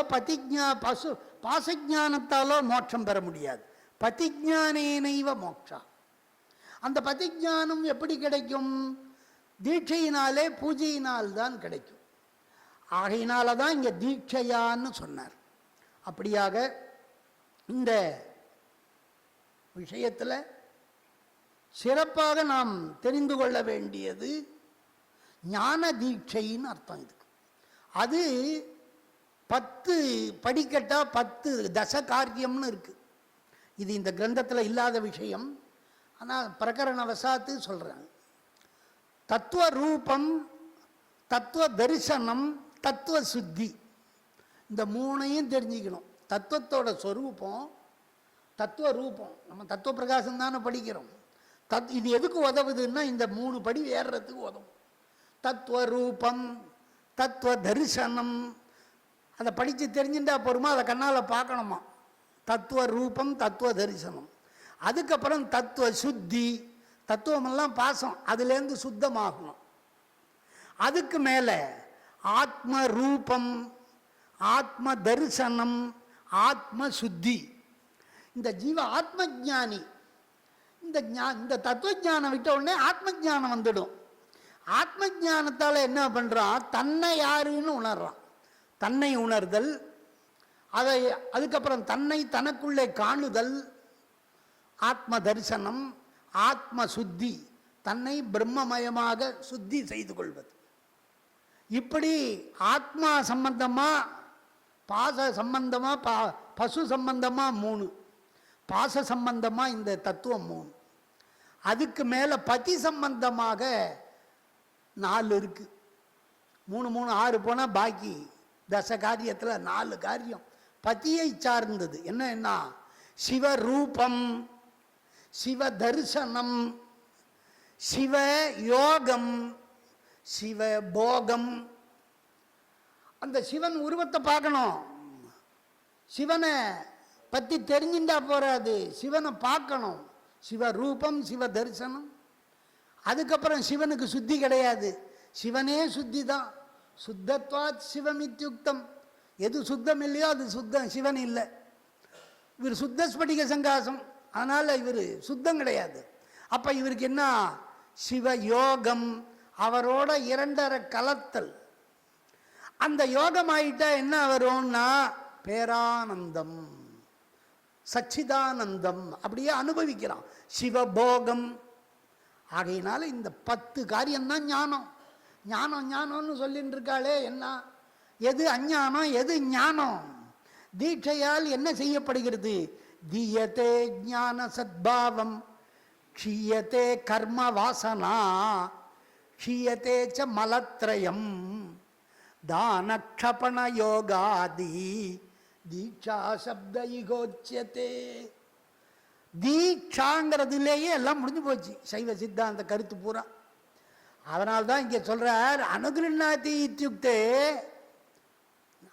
பாசஞானத்தாலோ மோட்சம் பெற முடியாது. பதிஞானேனைவ மோட்சா. அந்த பதிஞானம் எப்படி கிடைக்கும்? தீட்சையினாலே, பூஜையினால் தான் கிடைக்கும். ஆகையினால தான் இங்கே தீட்சையான்னு சொன்னார். அப்படியாக இந்த விஷயத்தில் சிறப்பாக நாம் தெரிந்து கொள்ள வேண்டியது ஞான தீட்சைன்னு அர்த்தம். இதுக்கு அது 10 படிக்கட்டா, 10 தச காரியம்னு இருக்கு. இது இந்த கிரந்தத்தில் இல்லாத விஷயம், ஆனால் பிரகரண வசாத்து சொல்கிறாங்க. தத்துவ ரூபம், தத்துவ தரிசனம், தத்துவ சுத்தி, இந்த 3ஐயும் தெரிஞ்சுக்கணும். தத்துவத்தோட ஸ்வரூபம், தத்துவ ரூபம். நம்ம தத்துவ பிரகாசம் தானே படிக்கிறோம். இது எதுக்கு உதவுதுன்னா இந்த 3 படி ஏறுறதுக்கு உதவும். தத்துவ ரூபம், தத்துவ தரிசனம், அதை படித்து தெரிஞ்சுட்டா போருமா, அதை கண்ணால் பார்க்கணுமா. தத்துவ ரூபம், தத்துவ தரிசனம். அதுக்கப்புறம் தத்துவ சுத்தி, தத்துவமெல்லாம் பாசம், அதுலேருந்து சுத்தமாகணும். அதுக்கு மேலே ஆத்ம ரூபம், ஆத்ம தரிசனம், ஆத்ம சுத்தி. இந்த ஜீவ ஆத்ம ஜானி, இந்த தத்துவ ஞானம் விட்ட உடனே ஆத்ம ஜானம் வந்துடும். ஆத்ம ஜானத்தால் என்ன பண்ணுறான், தன்னை யாருன்னு உணர்றான். தன்னை உணர்தல், அதுக்கப்புறம் தன்னை தனக்குள்ளே காணுதல், ஆத்ம தரிசனம், ஆத்ம சுத்தி, தன்னை பிரம்மமயமாக சுத்தி செய்து கொள்வது. இப்படி ஆத்மா சம்பந்தமா, பாச சம்பந்தமா, பசு சம்பந்தமா 3, பாச சம்பந்தமா இந்த தத்துவம் 3. அதுக்கு மேல பதி சம்பந்தமாக 4 இருக்கு. 3 3 6 போனா பாக்கி தச காரியத்தில் 4 காரியம் பதியை சார்ந்தது. என்ன? சிவரூபம், சிவ தரிசனம், சிவ யோகம், சிவ போகம். அந்த சிவன் உருவத்தை பார்க்கணும். சிவனை பற்றி தெரிஞ்சுட்டா போறாது, சிவனை பார்க்கணும். சிவரூபம், சிவ தரிசனம். அதுக்கப்புறம் சிவனுக்கு சுத்தி கிடையாது, சிவனே சுத்தி தான். சுத்தத்வாத் சிவமித்யுக்தம். எது சுத்தம் இல்லையோ அது சுத்தம், சிவன் இல்லை. இவர் சுத்த ஸ்படிக சங்காசம், அதனால் இவர் சுத்தம் கிடையாது. அப்போ இவருக்கு என்ன? சிவ யோகம், அவரோட 2.5 கலத்தல். அந்த யோகம் ஆயிட்டா என்ன வரும்னா பேரானந்தம், சச்சிதானந்தம், அப்படியே அனுபவிக்கிறான். சிவபோகம். ஆகையினால இந்த 10 காரியம்தான் ஞானம். ஞானம் ஞானம்னு சொல்லிட்டு இருக்காளே, என்ன? எது அஞ்ஞானம், எது ஞானம்? தீட்சையால் என்ன செய்யப்படுகிறது? தீயத்தே ஞான சத்பாவம், க்ஷீயத்தே கர்ம வாசனா, க்ஷீயத்தே ச மலத்ரயம், தானக்ஷபண யோகாதி தீட்சா சப்த யுகோச்யதே. தீட்சாங்கிறதுலேயே எல்லாம் முடிஞ்சு போச்சு சைவ சித்தாந்த கருத்து பூரா. அதனால்தான் இங்கே சொல்றார் அனுகிருண்ணாதி இத்தியுக்தே.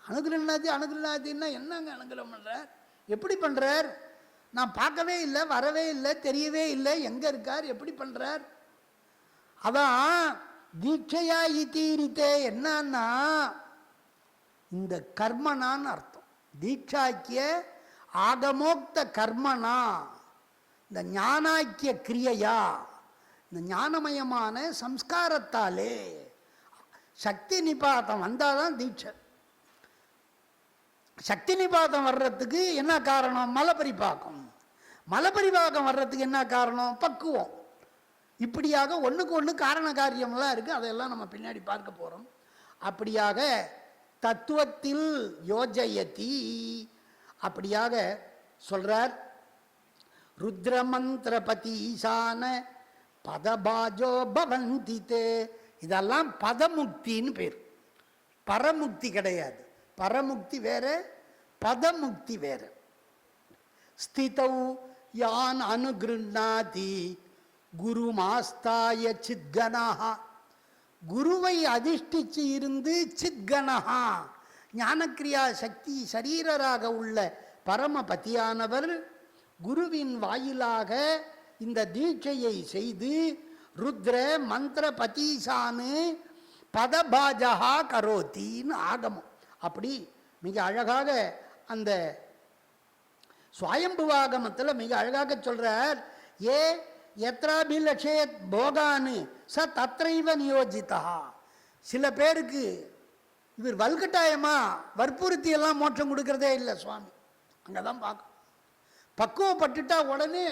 அனுகிருண்ணாதின்னா என்னங்க அனுகிரகம் பண்றார்? எப்படி பண்றார்? நான் பார்க்கவே இல்லை, வரவே இல்லை, தெரியவே இல்லை, எங்க இருக்கார், எப்படி பண்றார்? அதான் தீட்சையா இத்தீரித்தே. என்னன்னா இந்த கர்மனான்னு அர்த்தம். தீட்சாக்கிய ஆகமோக்த கர்மனா, இந்த ஞானாக்கிய கிரியையா, இந்த ஞானமயமான சம்ஸ்காரத்தாலே சக்தி நிபாதம் வந்தாதான் தீட்சை. சக்தி நிபாதம் வர்றதுக்கு என்ன காரணம்? மலபரிபாகம். மலபரிபாகம் வர்றதுக்கு என்ன காரணம்? பக்குவம். இப்படியாக ஒன்றுக்கு ஒன்று காரண காரியம்லாம் இருக்குது, அதையெல்லாம் நம்ம பின்னாடி பார்க்க போகிறோம். அப்படியாக தத்துவத்தில் யோஜயதி, அப்படியாக சொல்றார். ருத்ரமந்திரபதி ஈசான பதபாஜோ பவந்திதே. இதெல்லாம் பதமுக்தின்னு பேர், பரமுக்தி கிடையாது. பரமுக்தி வேற, பதமுக்தி வேற. ஸ்திதௌ யான் அனுகிருண்ணாதி குரு மாஸ்தாய சித்கணஹா. குருவை அதிஷ்டிச்சு இருந்து சித்கணஹா, ஞானக்கிரியா சக்தி சரீரராக உள்ள பரமபதியானவர் குருவின் வாயிலாக இந்த தீட்சையை செய்து ருத்ர மந்திர பதீசானு பதபாஜகா கரோத்தின்னு ஆகமம். அப்படி மிக அழகாக அந்த சுவாயம்புவாகமத்தில் மிக அழகாக சொல்றார். ஏ எத்ராபிலக்ஷேத் போகானு ச தத்ரைவ நியோஜிதா. சில பேருக்கு இவர் வல்கட்டாயமா வற்புறுத்தி எல்லாம் மோட்சம் கொடுக்கறதே இல்லை சுவாமி. அங்கதான் பார்க்க பக்குவப்பட்டுட்டா உடனே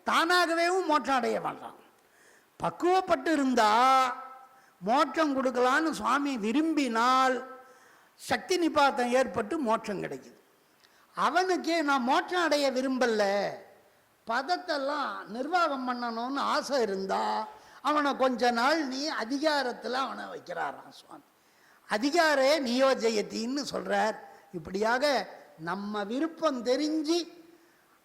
தானாகவே மோட்சம் அடைய வேண்டாம். பக்குவப்பட்டு இருந்தா மோட்சம் கொடுக்கலான்னு சுவாமி விரும்பினால் சக்தி நிபாத்தம் ஏற்பட்டு மோட்சம் கிடைக்குது. அவனுக்கே நான் மோட்சம் அடைய விரும்பல, பதத்தெல்லாம் நிர்வாகம் பண்ணணும்னு ஆசை இருந்தா அவனை கொஞ்ச நாள் நீ அதிகாரத்தில் அவனை வைக்கிறாராம் சுவாமி. அதிகாரே நியோஜயத்தின்னு சொல்றார். இப்படியாக நம்ம விருப்பம் தெரிஞ்சு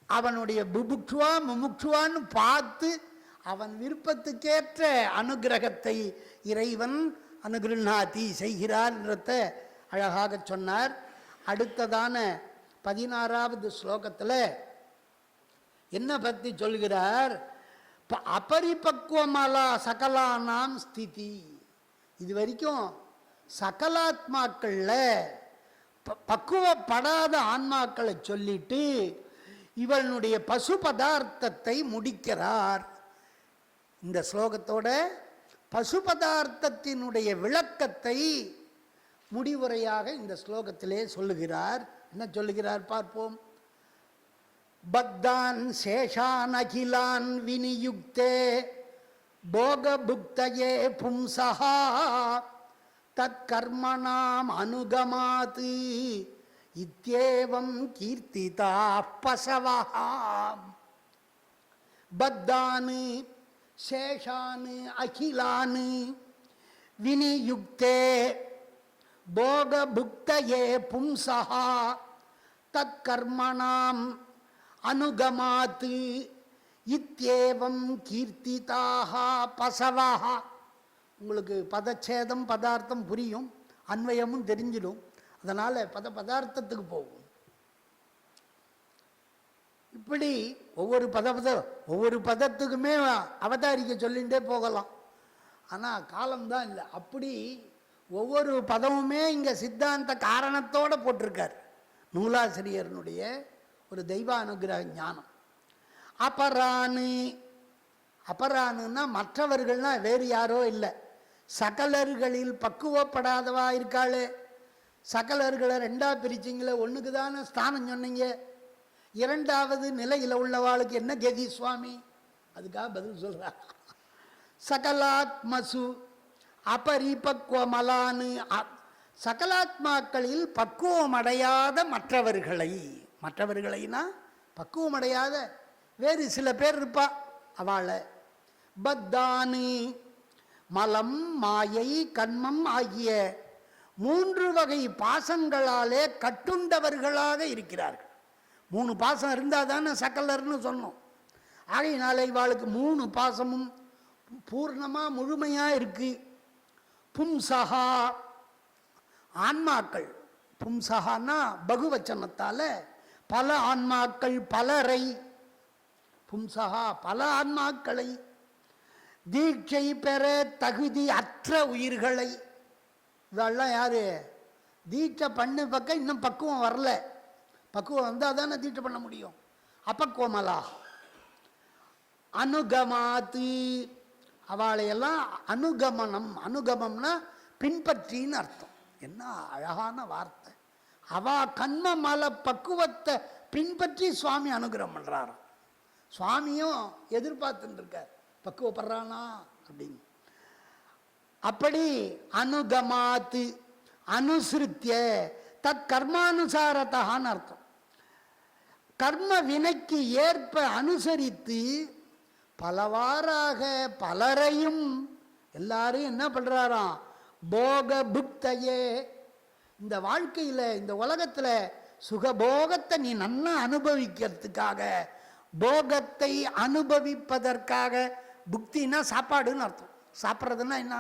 அவனுடைய புபுக்ஷுவா முமுக்ஷுவான்னு பார்த்து அவன் விருப்பத்துக்கேற்ற அனுகிரகத்தை இறைவன் அனுகிருண்ணாதி செய்கிறார்ன்றத அழகாக சொன்னார். அடுத்ததான 16வது ஸ்லோகத்தில் என்ன பற்றி சொல்கிறார்? அபரிபக்குவமலா சகலானாம் ஸ்திதி. இது வரைக்கும் சகலாத்மாக்கள்ல பக்குவப்படாத ஆன்மாக்களை சொல்லிட்டு இவனுடைய பசு பதார்த்தத்தை முடிக்கிறார். இந்த ஸ்லோகத்தோட பசு பதார்த்தத்தினுடைய விளக்கத்தை முடிவுரையாக இந்த ஸ்லோகத்திலே சொல்லுகிறார். என்ன சொல்லுகிறார் பார்ப்போம். பத்தான் சேஷான் அகிலான் வினியுக்தே போகபுக்தயே பும்சஹா தத் கர்மணாம் அனுகமாத் இத்யேவம் கீர்த்திதா பசவஹா. பத்தான் சேஷான் அகிலான் வினியுக்தே போகபுக்தயே பும்சஹா தத் கர்மணாம் அனுகமாத் இத்யேவம் கீர்த்திதாக பசவஹ. உங்களுக்கு பதச்சேதம் பதார்த்தம் புரியும், அன்வயமும் தெரிஞ்சிடும். அதனால் பதார்த்தத்துக்கு போகும். இப்படி ஒவ்வொரு பதத்துக்குமே அவதாரிக்க சொல்லிகிட்டே போகலாம். ஆனால் காலம்தான் இல்லை. அப்படி ஒவ்வொரு பதமுமே இங்கே சித்தாந்த காரணத்தோடு போட்டிருக்கார் நூலாசிரியர்னுடைய ஒரு தெய்வ அனுகிரக ஞானம். அபரானுன்னா மற்றவர்கள்னா வேறு யாரோ இல்லை, சகலர்களில் பக்குவப்படாதவா இருக்காளே. சகலர்களை ரெண்டா பிரிச்சிங்களே, ஒன்றுக்கு தானே ஸ்தானம் சொன்னீங்க, இரண்டாவது நிலையில் உள்ளவாளுக்கு என்ன கதி சுவாமி? அதுக்காக பதில் சொல்றார். சகலாத்மசு அபரிபக்குவமலான்னு, சகலாத்மாக்களில் பக்குவமடையாத மற்றவர்களைனா பக்குவமடையாத வேறு சில பேர் இருப்பா, அவளை பத்தானு மலம் மாயை கண்மம் ஆகிய 3 வகை பாசங்களாலே கட்டுண்டவர்களாக இருக்கிறார்கள். 3 பாசம் இருந்தால் தானே சகலர்னு சொன்னோம். ஆகையினாலே இவாளுக்கு 3 பாசமும் பூர்ணமாக முழுமையாக இருக்கு. பும்சஹா ஆன்மாக்கள், பும்சஹான்னா பகுவச்சனத்தால் பல ஆன்மாக்கள், பலரை, பும்சஹா பல ஆன்மாக்களை, தீட்சை பெற தகுதி அற்ற உயிர்களை. இதெல்லாம் யாரு? தீட்சை பண்ணு பக்கம் இன்னும் பக்குவம் வரல. பக்குவம் வந்தால் தானே தீட்சை பண்ண முடியும். அப்பக்குவமலா அனுகமாத்து, அவளையெல்லாம் அனுகமனம், அனுகமம்னா பின்பற்றின்னு அர்த்தம். என்ன அழகான வார்த்தை. அவா கண்மமல பக்குவத்தை பின்பற்றி சுவாமி அனுகிரகம் பண்றாரு. சுவாமியும் எதிர்பார்த்துட்டு இருக்கார், பக்குவப்படுறானா அப்படின்னு. அப்படி அனுகமாத்து அனுசிருத்திய தத் கர்மானுசாரத்தான்னு அர்த்தம். கர்ம வினைக்கு ஏற்ப அனுசரித்து பலவாறாக பலரையும் எல்லாரையும் என்ன பண்றாராம்? போக புக்தையே, இந்த வாழ்க்கையில் இந்த உலகத்தில் சுகபோகத்தை நீ நல்லா அனுபவிக்கிறதுக்காக, போகத்தை அனுபவிப்பதற்காக, புக்தினா சாப்பாடுன்னு அர்த்தம். சாப்பிட்றதுன்னா என்ன?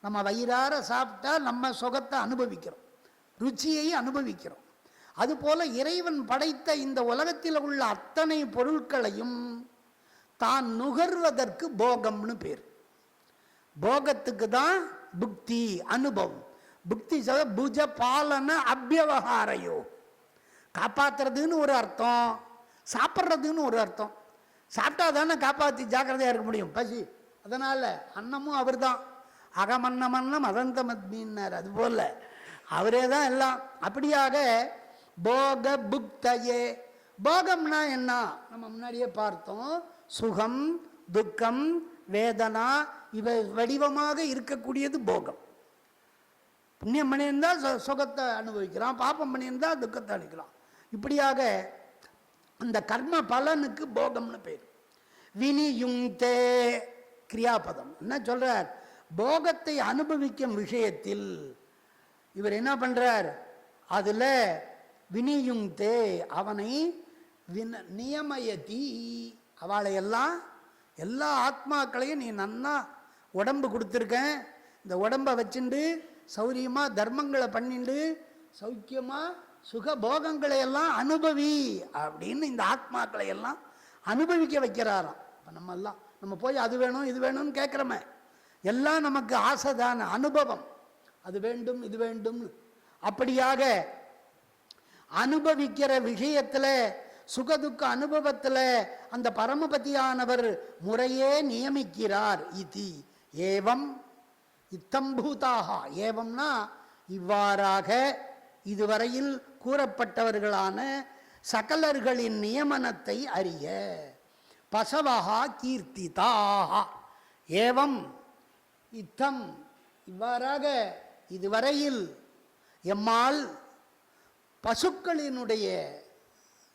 நம்ம வயிறார சாப்பிட்டா நம்ம சுகத்தை அனுபவிக்கிறோம், ருச்சியை அனுபவிக்கிறோம். அதுபோல இறைவன் படைத்த இந்த உலகத்தில் உள்ள அத்தனை பொருட்களையும் தான் நுகர்வதற்கு போகம்னு பேர். போகத்துக்கு தான் புக்தி, அனுபவம். புக்தி புஜ பாலன அபியவகாரையோ, காப்பாற்றுறதுன்னு ஒரு அர்த்தம், சாப்பிட்றதுன்னு ஒரு அர்த்தம். சாப்பிட்டா தானே காப்பாற்றி ஜாக்கிரதையாக இருக்க முடியும், பசி. அதனால் அன்னமும் அவர் தான். அகமன்னமன்னம் அதந்த மத்மின்னார், அதுபோல் அவரே தான் எல்லாம். அப்படியாக போக புக்தையே. போகம்னா என்ன? நம்ம முன்னாடியே பார்த்தோம். சுகம், துக்கம், வேதனா இவை வடிவமாக இருக்கக்கூடியது போகம். புண்ணியம் பண்ணியிருந்தால் சுகத்தை அனுபவிக்கிறான், பாப்பம் பண்ணியிருந்தால் துக்கத்தை அனுபவிக்கலாம். இப்படியாக அந்த கர்ம பலனுக்கு போகம்னு பேர். வினியுங்தே கிரியாபதம் என்ன சொல்றார்? போகத்தை அனுபவிக்கும் விஷயத்தில் இவர் என்ன பண்றார்? அதுல வினியுங்தே அவனை நியமயதி, அவளை எல்லாம் எல்லா ஆத்மாக்களையும் நீ நன்னா உடம்பு கொடுத்துருக்கேன், இந்த உடம்பை வச்சுண்டு சௌரியமாக தர்மங்களை பண்ணிண்டு சௌக்கியமாக சுகபோகங்களை எல்லாம் அனுபவி அப்படின்னு இந்த ஆத்மாக்களை எல்லாம் அனுபவிக்க வைக்கிறாராம். இப்போ நம்ம போய் அது வேணும் இது வேணும்னு கேட்குறோமே, எல்லாம் நமக்கு ஆசைதான அனுபவம், அது வேண்டும் இது வேண்டும். அப்படியாக அனுபவிக்கிற விஷயத்தில், சுகதுக்க அனுபவத்தில் அந்த பரமபதியானவர் முறையே நியமிக்கிறார். இது ஏவம் இத்தம்பூதாக, ஏவம்னா இவ்வாறாக இதுவரையில் கூறப்பட்டவர்களான சகலர்களின் நியமனத்தை அறிய. பசவஹா கீர்த்திதாக, ஏவம் இத்தம் இவ்வாறாக இதுவரையில் எம்மால் பசுக்களினுடைய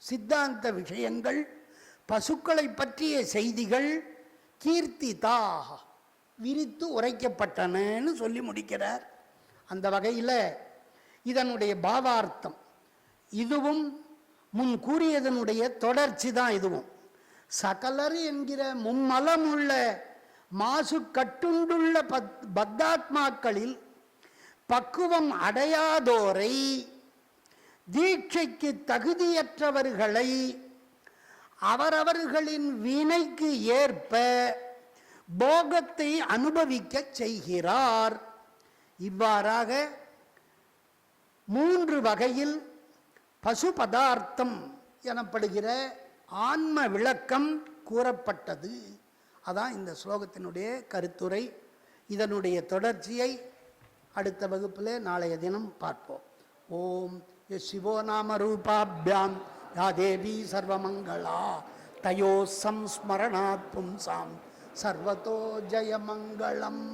சித்தாந்த விஷயங்கள், பசுக்களை பற்றிய செய்திகள் கீர்த்திதாக விரித்து உரைக்கப்பட்டனன்னு சொல்லி முடிக்கிறார். அந்த வகையில் இதனுடைய பாவார்த்தம் இதுவும் முன் கூறியதனுடைய தொடர்ச்சி தான். இதுவும் சகலர் என்கிற மும்மலமுள்ள மாசு கட்டுண்டுள்ள பத்தாத்மாக்களில் பக்குவம் அடையாதோரை, தீட்சைக்கு தகுதியற்றவர்களை அவரவர்களின் வினைக்கு ஏற்ப போகத்தை அனுபவிக்க செய்கிறார். இவ்வாறாக 3 வகையில் பசு பதார்த்தம் எனப்படுகிற ஆன்ம விளக்கம் கூறப்பட்டது. அதான் இந்த ஸ்லோகத்தினுடைய கருத்துரை. இதனுடைய தொடர்ச்சியை அடுத்த வகுப்பில் நாளைய தினம் பார்ப்போம். ஓம் சிவோ நாம ரூபாபியாம் யா தேவி சர்வமங்களா தயோ சம்ஸ்மரணாத் பும்சாம் சர்வதோ ஜெயமங்களம்.